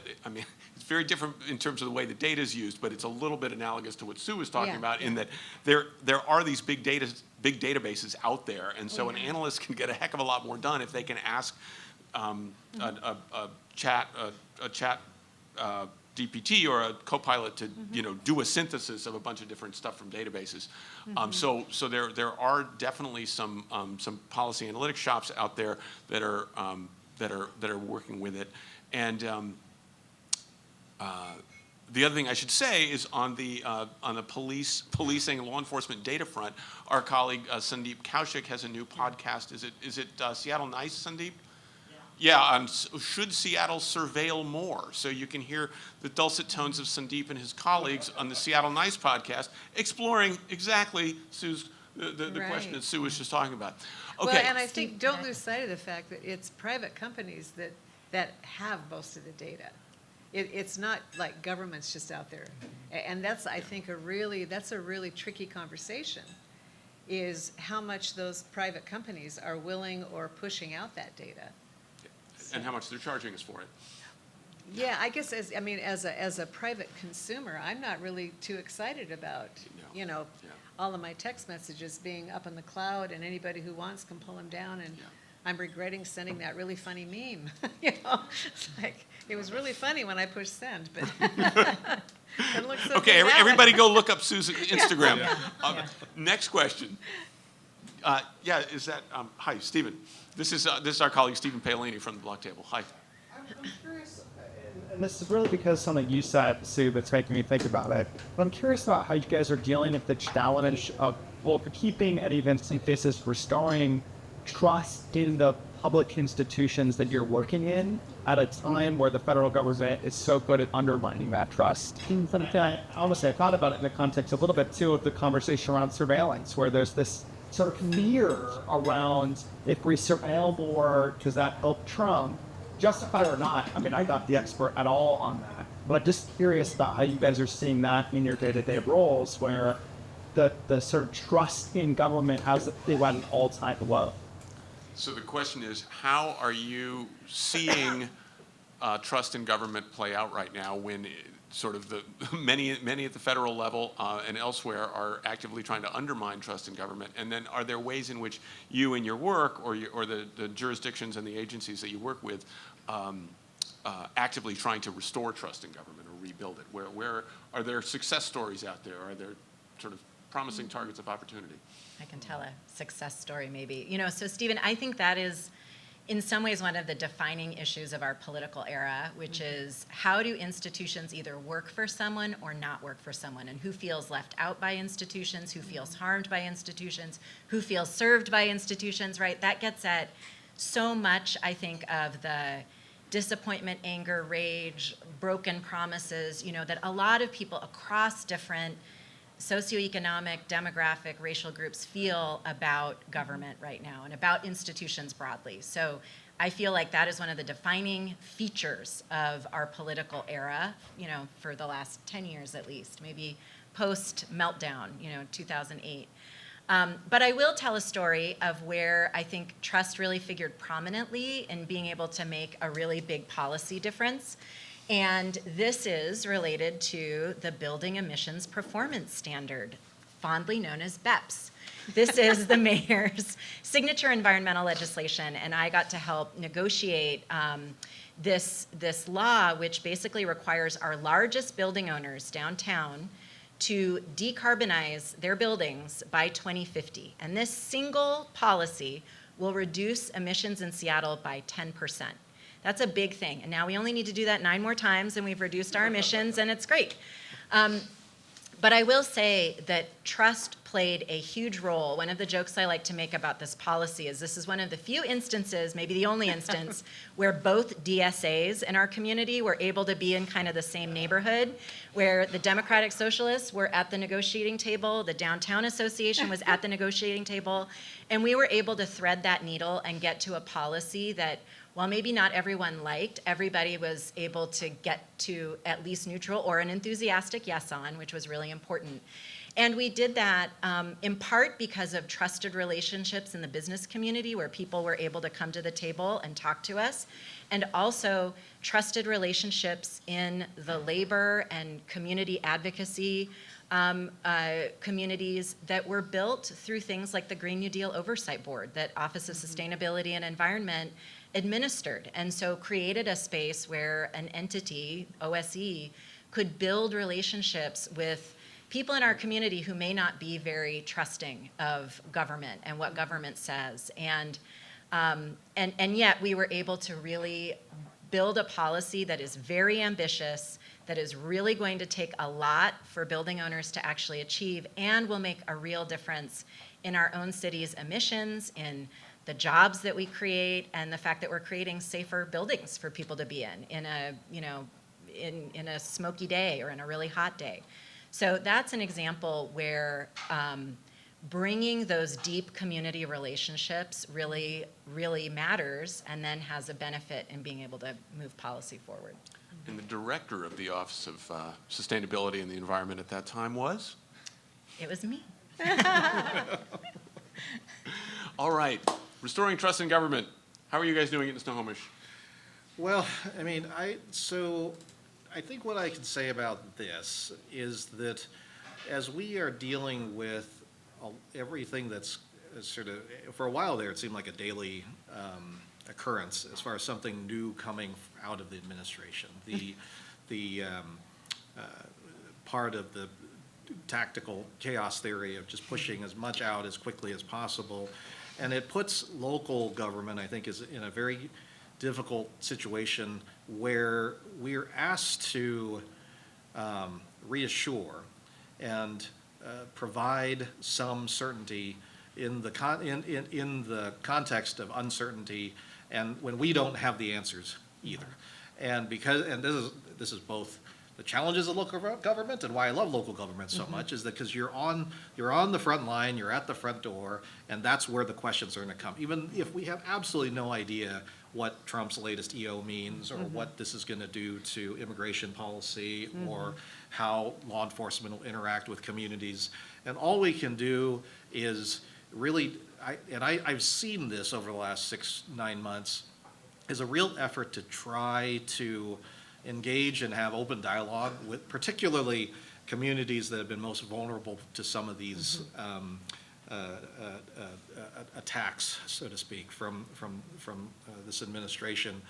it's very different in terms of the way the data is used, but it's a little bit analogous to what Sue was talking about, in that there are these big databases out there, and so an analyst can get a heck of a lot more done if they can ask a chat GPT or a copilot to do a synthesis of a bunch of different stuff from databases. So there are definitely some policy analytics shops out there that are working with it. And the other thing I should say is on the policing and law enforcement data front, our colleague Sandeep Kaushik has a new podcast. Is it Seattle Nice, Sandeep? Yeah, should Seattle surveil more? So you can hear the dulcet tones of Sandeep and his colleagues on the Seattle Nice podcast, exploring exactly the question that Sue was just talking about. Okay. Well, and I think don't lose sight of the fact that it's private companies that have most of the data. It's not like government's just out there, and that's, I think, a really tricky conversation. Is how much those private companies are willing or pushing out that data. And how much they're charging us for it. Yeah, I guess as a private consumer, I'm not really too excited about all of my text messages being up in the cloud, and anybody who wants can pull them down. And I'm regretting sending that really funny meme. It's like it was really funny when I pushed send, but it looks so okay. good Everybody, go look up Sue's Instagram. Next question. Is that hi, Stephen? This is our colleague Stephen Paolini from the Block Table. Hi. I'm curious, and this is really because something you said, Sue, that's making me think about it. But I'm curious about how you guys are dealing with the challenge of keeping and even some cases restoring trust in the public institutions that you're working in at a time where the federal government is so good at undermining that trust. Honestly, I thought about it in the context a little bit too of the conversation around surveillance, where there's this sort of fear around if we surveil more, does that help Trump? Justified or not, I mean, I'm not the expert at all on that, but just curious about how you guys are seeing that in your day-to-day roles, where the sort of trust in government has been at an all-time low. So the question is, how are you seeing trust in government play out right now when sort of the many at the federal level and elsewhere are actively trying to undermine trust in government? And then are there ways in which you in your work or the jurisdictions and the agencies that you work with actively trying to restore trust in government or rebuild it? Where are there success stories out there? Are there sort of promising targets of opportunity? I can tell a success story maybe. So Stephen, I think that is in some ways one of the defining issues of our political era, which is how do institutions either work for someone or not work for someone, and who feels left out by institutions, who feels harmed by institutions, who feels served by institutions, right? That gets at so much, I think, of the disappointment, anger, rage, broken promises, that a lot of people across different socioeconomic, demographic, racial groups feel about government right now and about institutions broadly. So I feel like that is one of the defining features of our political era, for the last 10 years at least, maybe post-meltdown, 2008. But I will tell a story of where I think trust really figured prominently in being able to make a really big policy difference. And this is related to the Building Emissions Performance Standard, fondly known as BEPS. This is the mayor's signature environmental legislation, and I got to help negotiate this law, which basically requires our largest building owners downtown to decarbonize their buildings by 2050. And this single policy will reduce emissions in Seattle by 10%. That's a big thing. And now we only need to do that 9 more times, and we've reduced our emissions, and it's great. But I will say that trust played a huge role. One of the jokes I like to make about this policy is this is one of the few instances, maybe the only instance, where both DSAs in our community were able to be in kind of the same neighborhood, where the Democratic Socialists were at the negotiating table, the Downtown Association was at the negotiating table, and we were able to thread that needle and get to a policy that, while maybe not everyone liked, everybody was able to get to at least neutral or an enthusiastic yes on, which was really important. And we did that in part because of trusted relationships in the business community where people were able to come to the table and talk to us, and also trusted relationships in the labor and community advocacy communities that were built through things like the Green New Deal Oversight Board that Office of Sustainability and Environment administered, and so created a space where an entity, OSE, could build relationships with people in our community who may not be very trusting of government and what government says. And yet we were able to really build a policy that is very ambitious, that is really going to take a lot for building owners to actually achieve, and will make a real difference in our own city's emissions, in the jobs that we create, and the fact that we're creating safer buildings for people to be in a, in a smoky day or in a really hot day. So that's an example where bringing those deep community relationships really, really matters, and then has a benefit in being able to move policy forward. And the director of the Office of Sustainability and the Environment at that time was? It was me. All right, restoring trust in government. How are you guys doing it in Snohomish? Well, I mean, I think what I can say about this is that as we are dealing with everything that's sort of, for a while there, it seemed like a daily occurrence as far as something new coming out of the administration. The part of the tactical chaos theory of just pushing as much out as quickly as possible. And it puts local government, I think, is in a very difficult situation where we're asked to reassure and provide some certainty in the context of uncertainty and when we don't have the answers either. And this is both the challenges of local government and why I love local government so much, is that because you're on the front line, you're at the front door, and that's where the questions are going to come. Even if we have absolutely no idea what Trump's latest EO means, or what this is going to do to immigration policy, or how law enforcement will interact with communities. And all we can do is really, I've seen this over the last 6-9 months, is a real effort to try to engage and have open dialogue with particularly communities that have been most vulnerable to some of these attacks, so to speak, from this administration.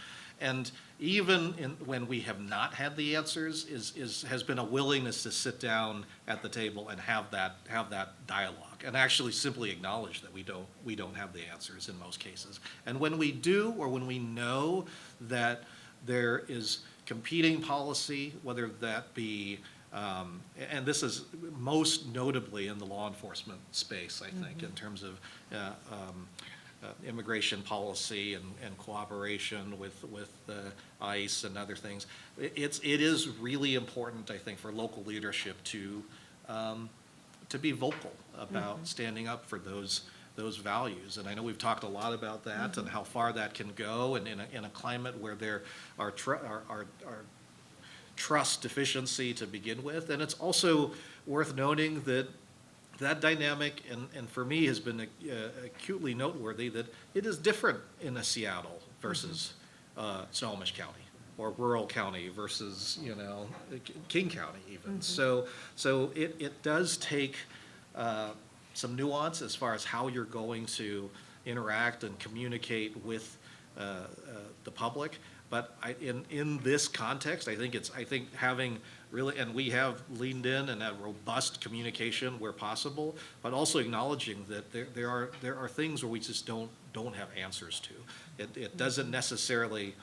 And even when we have not had the answers, has been a willingness to sit down at the table and have that dialogue, and actually simply acknowledge that we don't have the answers in most cases. And when we do, or when we know that there is competing policy, whether that be, and this is most notably in the law enforcement space, I think, in terms of immigration policy and cooperation with ICE and other things. It is really important, I think, for local leadership to be vocal about standing up for those values. And I know we've talked a lot about that and how far that can go, and in a climate where there are trust deficiency to begin with. And it's also worth noting that dynamic, and for me, has been acutely noteworthy, that it is different in a Seattle versus Snohomish County, or rural county versus, King County even. So it does take some nuance as far as how you're going to interact and communicate with the public. But in this context, I think having really, and we have leaned in and had robust communication where possible, but also acknowledging that there are things where we just don't have answers to. It doesn't necessarily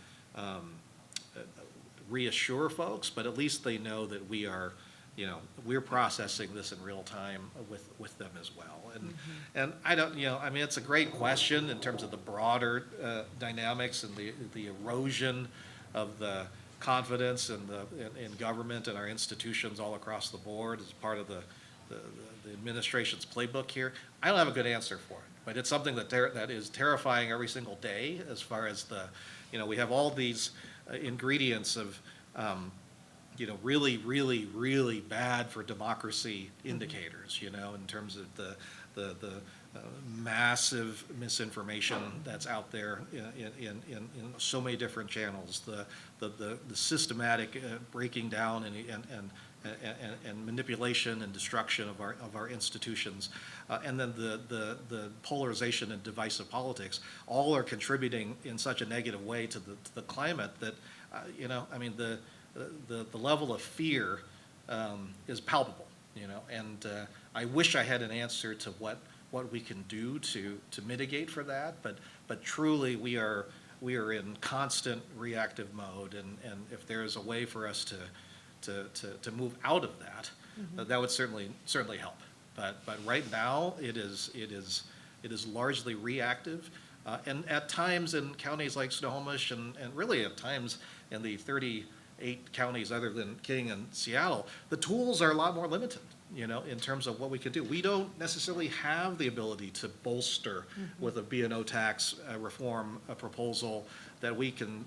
reassure folks, but at least they know that we're processing this in real time with them as well. And I don't, it's a great question in terms of the broader dynamics and the erosion of the confidence in government and our institutions all across the board as part of the administration's playbook here. I don't have a good answer for it, but it's something that is terrifying every single day, as far as we have all these ingredients of really, really, really bad for democracy indicators, in terms of the massive misinformation that's out there in so many different channels, the systematic breaking down and manipulation and destruction of our institutions, and then the polarization and divisive politics, all are contributing in such a negative way to the climate that, the level of fear is palpable, and I wish I had an answer to what we can do to mitigate for that, but truly we are in constant reactive mode, and if there is a way for us to move out of that, that would certainly help. But right now it is largely reactive, and at times in counties like Snohomish, and really at times in the 38 counties other than King and Seattle, the tools are a lot more limited, in terms of what we can do. We don't necessarily have the ability to bolster with a B&O tax reform proposal that we can,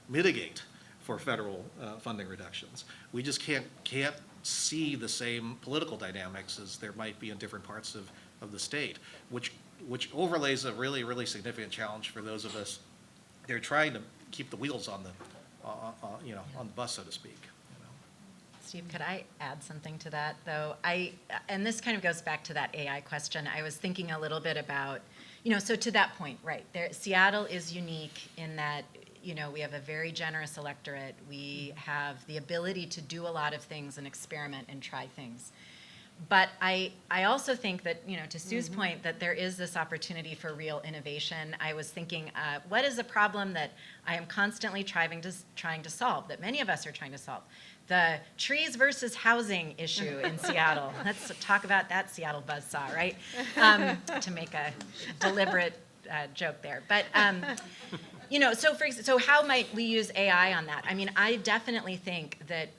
mitigate for federal funding reductions. We just can't see the same political dynamics as there might be in different parts of the state, which overlays a really, really significant challenge for those of us. They're trying to keep the wheels on the bus, so to speak. Steve, could I add something to that, though? And this kind of goes back to that AI question. I was thinking a little bit about, so to that point, right, Seattle is unique in that, we have a very generous electorate. We have the ability to do a lot of things and experiment and try things. But I also think that, to Sue's point, that there is this opportunity for real innovation. I was thinking, what is a problem that I am constantly trying to solve, that many of us are trying to solve? The trees versus housing issue in Seattle. Let's talk about that Seattle buzzsaw, right? To make a deliberate joke there. But, so how might we use AI on that? I mean, I definitely think that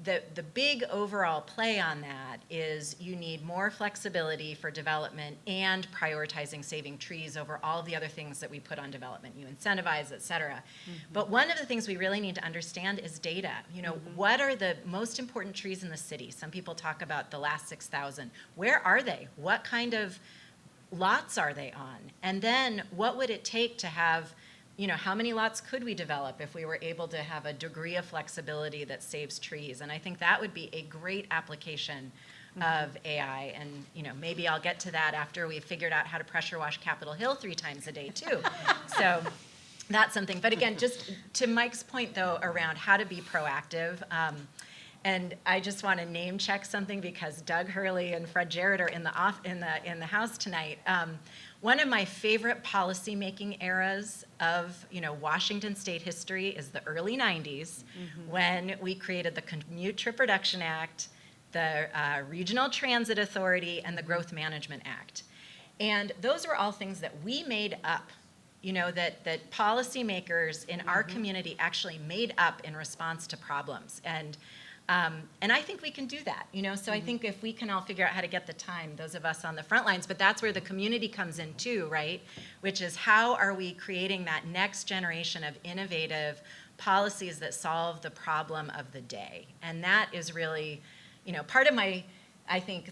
the big overall play on that is you need more flexibility for development and prioritizing saving trees over all the other things that we put on development. You incentivize, et cetera. But one of the things we really need to understand is data. What are the most important trees in the city? Some people talk about the last 6,000. Where are they? What kind of lots are they on? And then what would it take to have, how many lots could we develop if we were able to have a degree of flexibility that saves trees? And I think that would be a great application of AI. And, maybe I'll get to that after we've figured out how to pressure wash Capitol Hill 3 times a day too. So that's something. But again, just to Mike's point though, around how to be proactive, and I just want to name check something because Doug Hurley and Fred Jarrett are in the house tonight. One of my favorite policymaking eras of Washington State history is the early 90s, when we created the Commute Trip Reduction Act, the Regional Transit Authority, and the Growth Management Act. And those were all things that we made up, that policymakers in our community actually made up in response to problems. And I think we can do that, so I think if we can all figure out how to get the time, those of us on the front lines, but that's where the community comes in too, right? Which is how are we creating that next generation of innovative policies that solve the problem of the day? And that is really, part of my, I think,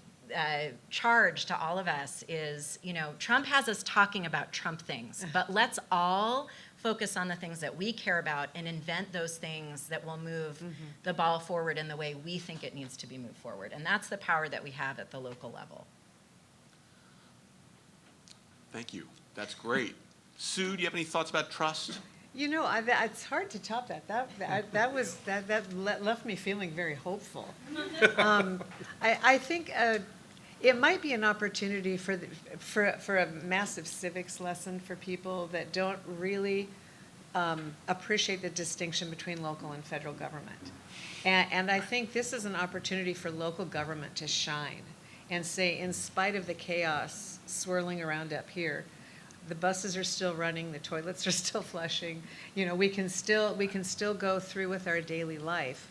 charge to all of us is, Trump has us talking about Trump things, but let's all focus on the things that we care about and invent those things that will move the ball forward in the way we think it needs to be moved forward. And that's the power that we have at the local level. Thank you. That's great. Sue, do you have any thoughts about trust? It's hard to top that. That left me feeling very hopeful. I think it might be an opportunity for a massive civics lesson for people that don't really appreciate the distinction between local and federal government. And I think this is an opportunity for local government to shine and say, in spite of the chaos swirling around up here, the buses are still running, the toilets are still flushing. We can still go through with our daily life.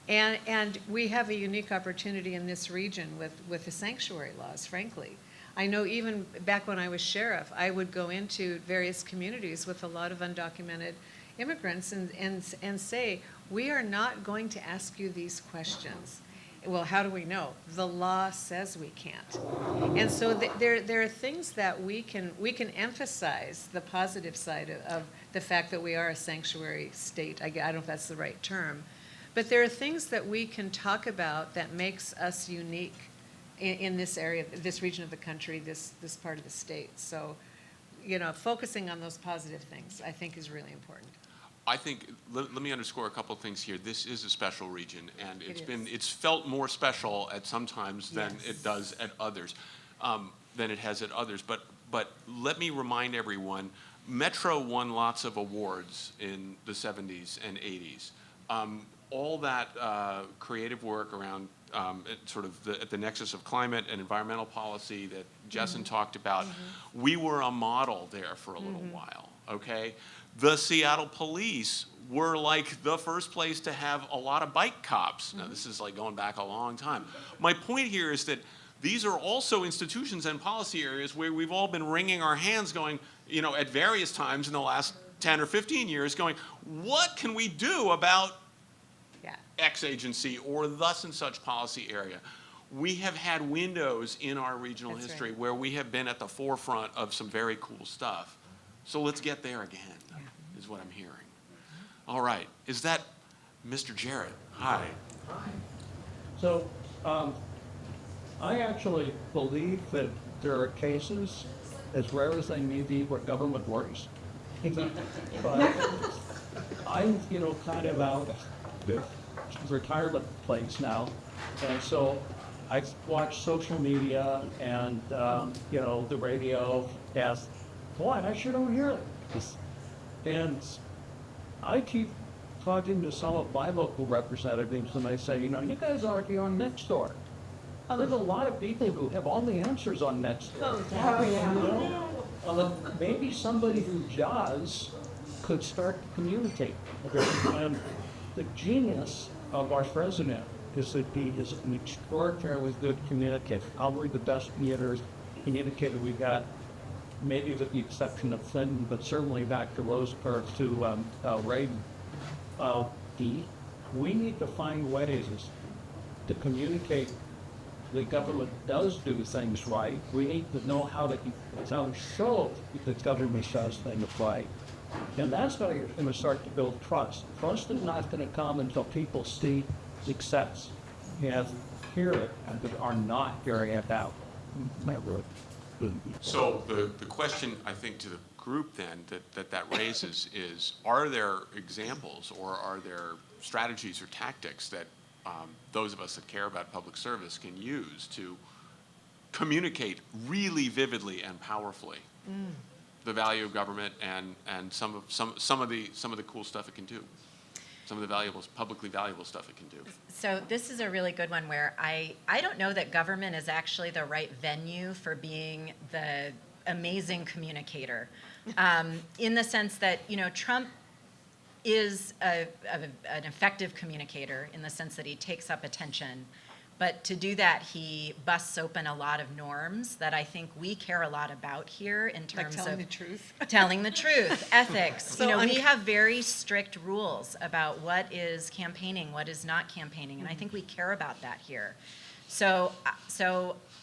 And we have a unique opportunity in this region with the sanctuary laws, frankly. I know even back when I was sheriff, I would go into various communities with a lot of undocumented immigrants and say, we are not going to ask you these questions. Well, how do we know? The law says we can't. And so there are things that we can emphasize the positive side of the fact that we are a sanctuary state. I don't know if that's the right term. But there are things that we can talk about that makes us unique in this area, this region of the country, this part of the state. So, focusing on those positive things, I think, is really important. I think, let me underscore a couple of things here. This is a special region, and it's felt more special at some times than it does at others, than it has at others. But let me remind everyone, Metro won lots of awards in the 70s and 80s. All that creative work around sort of at the nexus of climate and environmental policy that Jessyn talked about, we were a model there for a little while, okay? The Seattle police were like the first place to have a lot of bike cops. Now, this is like going back a long time. My point here is that these are also institutions and policy areas where we've all been wringing our hands going, at various times in the last 10 or 15 years going, what can we do about X agency or thus and such policy area? We have had windows in our regional history where we have been at the forefront of some very cool stuff. So let's get there again, is what I'm hearing. All right. Is that Mr. Jarrett? Hi. Hi. So I actually believe that there are cases, as rare as they may be, where government works. But I'm, kind of out of retirement place now, and so I watch social media and the radio cast. Boy, I sure don't hear it. And I keep talking to some of my local representatives, and they say, you guys argue on next door. There's a lot of people who have all the answers on next door. maybe somebody who does could start to communicate. And the genius of our president is that he is an extraordinarily good communicator, probably the best communicator we got, maybe with the exception of Clinton, but certainly back to Roosevelt, to Reagan. We need to find ways to communicate the government does do things right. We need to know how to show the government does things right. And that's going to start to build trust. Trust is not going to come until people see success and hear it and are not carrying it out. So the question, I think, to the group then that raises is, are there examples or are there strategies or tactics that those of us that care about public service can use to communicate really vividly and powerfully the value of government and some of the cool stuff it can do, some of the publicly valuable stuff it can do. So this is a really good one where I don't know that government is actually the right venue for being the amazing communicator, in the sense that, Trump is an effective communicator in the sense that he takes up attention. But to do that, he busts open a lot of norms that I think we care a lot about here in terms telling of the truth. telling the truth, ethics. So we have very strict rules about what is campaigning, what is not campaigning, and I think we care about that here. So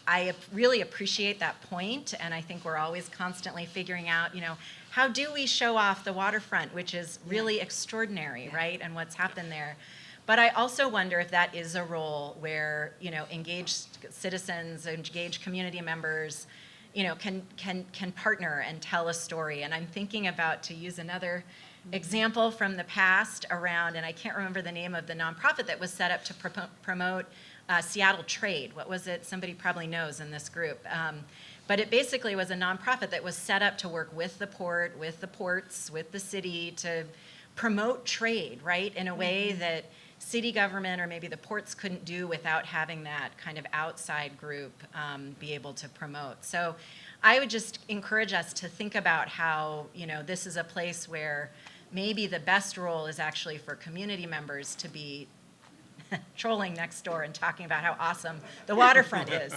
I really appreciate that point, and I think we're always constantly figuring out, how do we show off the waterfront, which is really extraordinary, right, and what's happened there. But I also wonder if that is a role where, engaged citizens, engaged community members, can partner and tell a story. And I'm thinking about, to use another example from the past around, and I can't remember the name of the nonprofit that was set up to promote Seattle trade. What was it? Somebody probably knows in this group. But it basically was a nonprofit that was set up to work with the port, with the ports, with the city to promote trade, right, in a way that city government or maybe the ports couldn't do without having that kind of outside group be able to promote. So I would just encourage us to think about how, this is a place where maybe the best role is actually for community members to be trolling next door and talking about how awesome the waterfront is,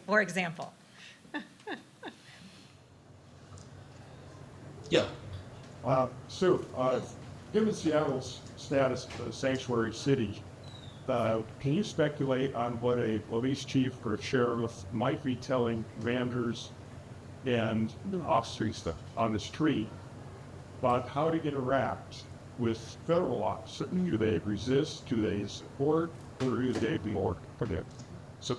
for example. Yeah. Sue, given Seattle's status as a sanctuary city, can you speculate on what a police chief or a sheriff might be telling commanders and officers on the street about how to interact with federal officers? Do they resist? Do they support? Or do they be more protective? So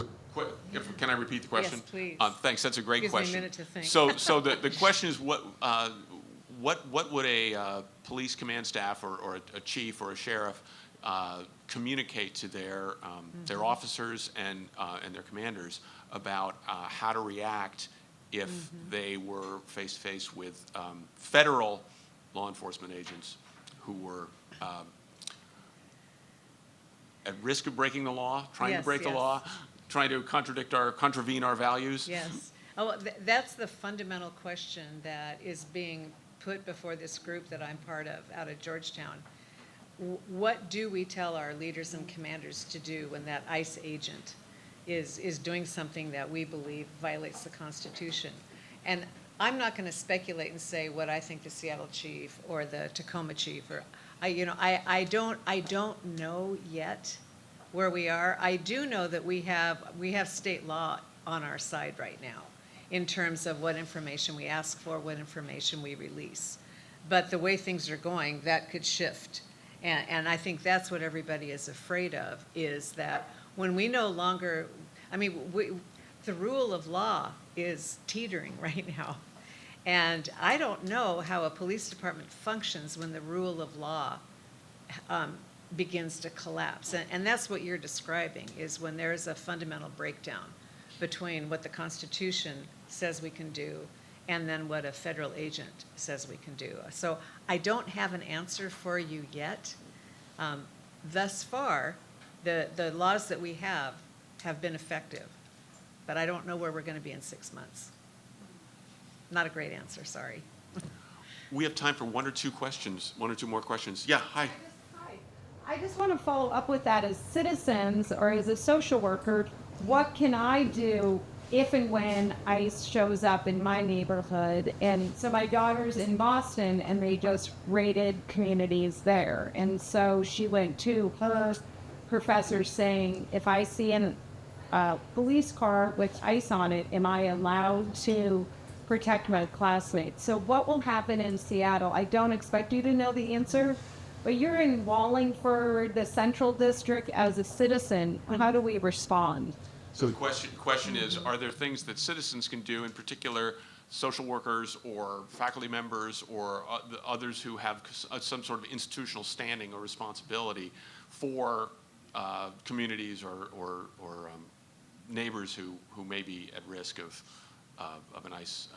can I repeat the question? Yes, please. Thanks. That's a great Gives me a question. minute to think. So the question is what would a police command staff or a chief or a sheriff communicate to their officers and their commanders about how to react if they were face to face with federal law enforcement agents who were at risk of breaking the law, trying to break the law, trying to contravene our values? Yes. Oh, that's the fundamental question that is being put before this group that I'm part of out of Georgetown. What do we tell our leaders and commanders to do when that ICE agent is doing something that we believe violates the Constitution? And I'm not going to speculate and say what I think the Seattle chief or the Tacoma chief or I don't know yet where we are. I do know that we have state law on our side right now in terms of what information we ask for, what information we release. But the way things are going, that could shift. And I think that's what everybody is afraid of, is that when we no longer, the rule of law is teetering right now. And I don't know how a police department functions when the rule of law begins to collapse. And that's what you're describing, is when there's a fundamental breakdown between what the Constitution says we can do and then what a federal agent says we can do. So I don't have an answer for you yet. Thus far, the laws that we have been effective, but I don't know where we're going to be in 6 months. not a great answer, sorry. We have time for one or two more questions. Yeah, hi. I just want to follow up with that. As citizens or as a social worker, what can I do if and when ICE shows up in my neighborhood? And so my daughter's in Boston and they just raided communities there. And so she went to her professor saying, if I see a police car with ICE on it, am I allowed to protect my classmates? So what will happen in Seattle? I don't expect you to know the answer, but you're in Wallingford, the Central District, as a citizen. How do we respond? So the question is, are there things that citizens can do, in particular social workers or faculty members or others who have some sort of institutional standing or responsibility for communities or neighbors who may be at risk of an ICE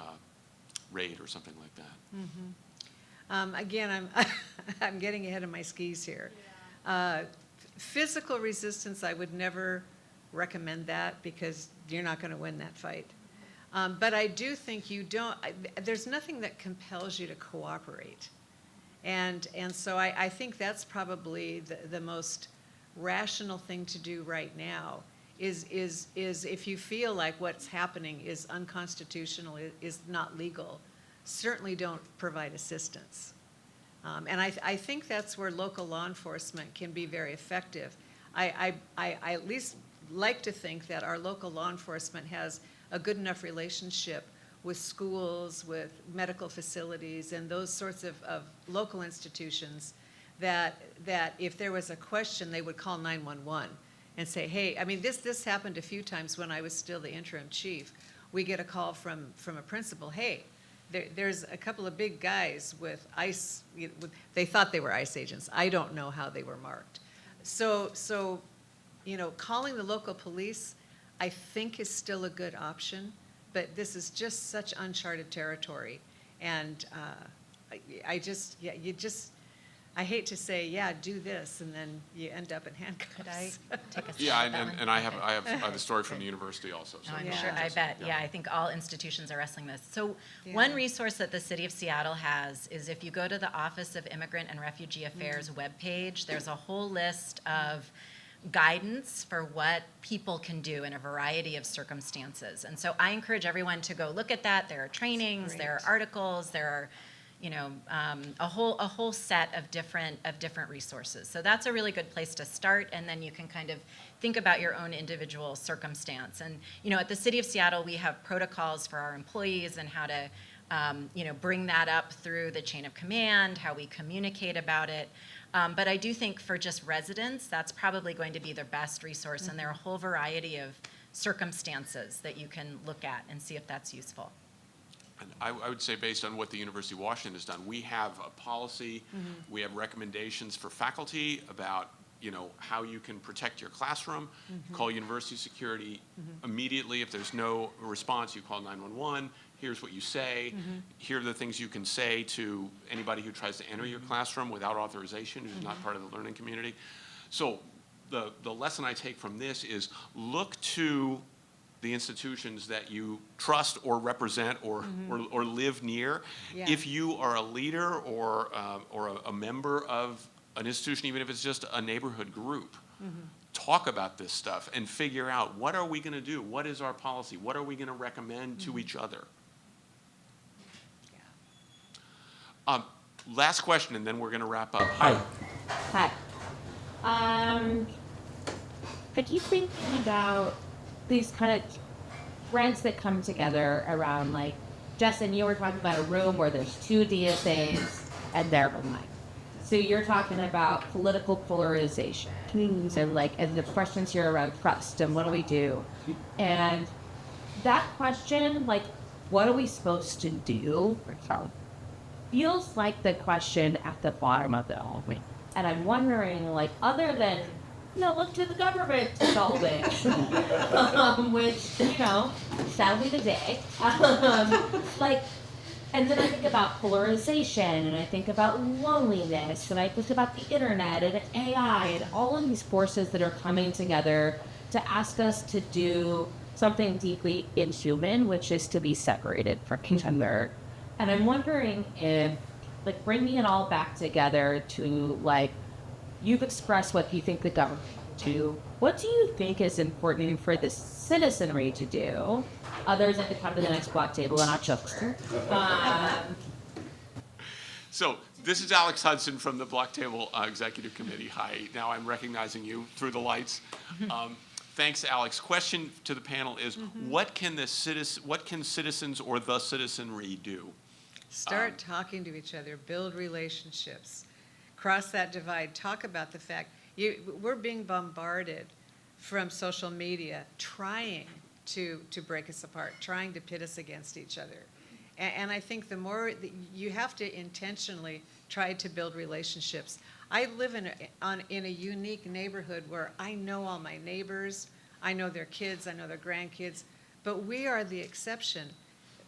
raid or something like that? Again, I'm getting ahead of my skis here. Physical resistance, I would never recommend that because you're not going to win that fight. But I do think there's nothing that compels you to cooperate. And so I think that's probably the most rational thing to do right now is if you feel like what's happening is unconstitutional, is not legal, certainly don't provide assistance. And I think that's where local law enforcement can be very effective. I at least like to think that our local law enforcement has a good enough relationship with schools, with medical facilities, and those sorts of local institutions that if there was a question, they would call 911 and say, hey, I mean, this happened a few times when I was still the interim chief. We get a call from a principal, hey, there's a couple of big guys with ICE, they thought they were ICE agents. I don't know how they were marked. So calling the local police, I think is still a good option, but this is just such uncharted territory. And I hate to say, yeah, do this, and then you end up in handcuffs. Could I take a stab Yeah, at that one? and I have a story from the university also. So No, I'm Yeah. sure. I bet. Yeah, I think all institutions are wrestling this. So one resource that the City of Seattle has is if you go to the Office of Immigrant and Refugee Affairs webpage, there's a whole list of guidance for what people can do in a variety of circumstances. And so I encourage everyone to go look at that. There are trainings, there are articles, there are a whole set of different resources. So that's a really good place to start, and then you can kind of think about your own individual circumstance. And at the City of Seattle, we have protocols for our employees and how to bring that up through the chain of command, how we communicate about it. But I do think for just residents, that's probably going to be the best resource, and there are a whole variety of circumstances that you can look at and see if that's useful. And I would say, based on what the University of Washington has done, we have a policy, we have recommendations for faculty about how you can protect your classroom. Call university security immediately. If there's no response, you call 911. Here's what you say. Here are the things you can say to anybody who tries to enter your classroom without authorization, who's not part of the learning community. So the lesson I take from this is look to the institutions that you trust or represent or live near. Yeah. If you are a leader or a member of an institution, even if it's just a neighborhood group, talk about this stuff and figure out, what are we going to do? What is our policy? What are we going to recommend to each other? Last question, and then we're going to wrap up. Hi. But you thinking about these kind of trends that come together around, like, Jessyn, you were talking about a room where there's two DSAs and they're online. So you're talking about political polarization. And the questions here around trust and what do we do? And that question, what are we supposed to do? Feels like the question at the bottom of the hallway. And I'm wondering, other than, look to the government to solve it, which, sadly today, and then I think about polarization, and I think about loneliness, and I think about the internet and AI and all of these forces that are coming together to ask us to do something deeply inhuman, which is to be separated from each other. And I'm wondering if, like, bringing it all back together to, like, you've expressed what you think the government should do. What do you think is important for the citizenry to do, other than to come to the next block table and not just? So this is Alex Hudson from the Block Table Executive Committee. Hi, now I'm recognizing you through the lights. Thanks, Alex. Question to the panel is, what can citizens or the citizenry do? Start talking to each other, build relationships, cross that divide, talk about the fact we're being bombarded from social media trying to break us apart, trying to pit us against each other. And I think the more you have to intentionally try to build relationships. I live in a unique neighborhood where I know all my neighbors, I know their kids, I know their grandkids, but we are the exception.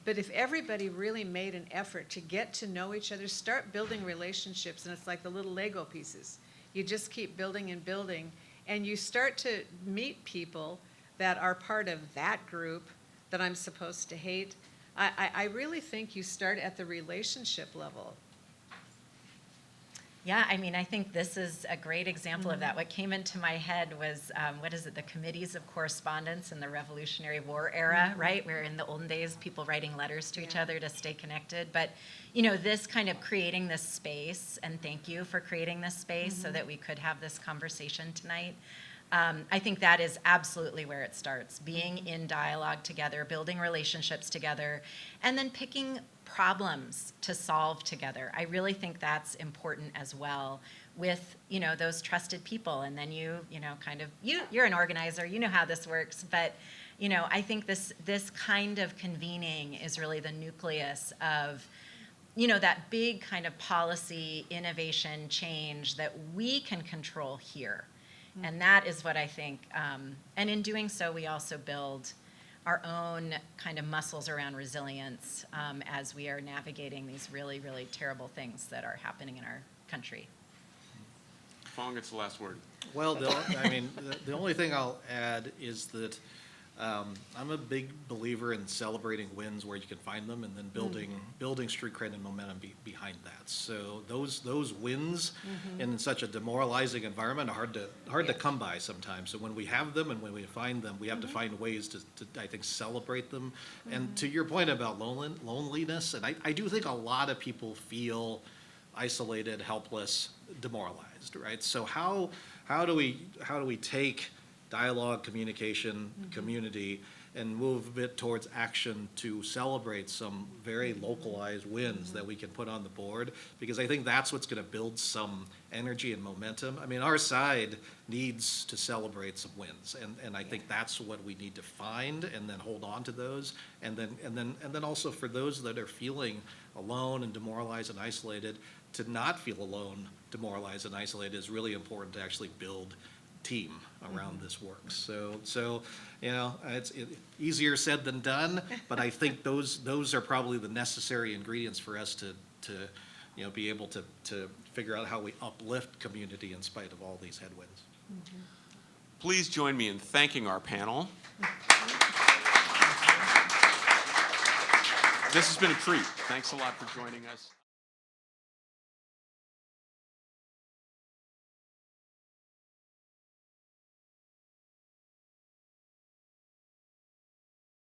But if everybody really made an effort to get to know each other, start building relationships, and it's like the little Lego pieces. You just keep building and building, and you start to meet people that are part of that group that I'm supposed to hate. I really think you start at the relationship level. Yeah, I mean, I think this is a great example of that. What came into my head was, the committees of correspondence in the Revolutionary War era, right? Where in the olden days, people writing letters to each other to stay connected. But, this kind of creating this space, and thank you for creating this space so that we could have this conversation tonight. I think that is absolutely where it starts, being in dialogue together, building relationships together, and then picking problems to solve together. I really think that's important as well with, those trusted people. And then you're an organizer, you know how this works, but, I think this kind of convening is really the nucleus of, that big kind of policy, innovation, change that we can control here. And that is what I think, and in doing so, we also build our own kind of muscles around resilience as we are navigating these really, really terrible things that are happening in our country. Fong, it's the last word. Well, the only thing I'll add is that I'm a big believer in celebrating wins where you can find them, and then building street cred and momentum behind that. So those wins in such a demoralizing environment are hard to come by sometimes. So when we have them and when we find them, we have to find ways to I think celebrate them. And to your point about loneliness, and I do think a lot of people feel isolated, helpless, demoralized, right? So how do we take dialogue, communication, community, and move a bit towards action to celebrate some very localized wins that we can put on the board? Because I think that's what's going to build some energy and momentum. I mean, our side needs to celebrate some wins, and I think that's what we need to find and then hold on to those, and then also for those that are feeling alone and demoralized and isolated, to not feel alone, demoralized, and isolated is really important to actually build team around this work. So it's easier said than done, but I think those are probably the necessary ingredients for us to be able to figure out how we uplift community in spite of all these headwinds. Please join me in thanking our panel. This has been a treat. Thanks a lot for joining us.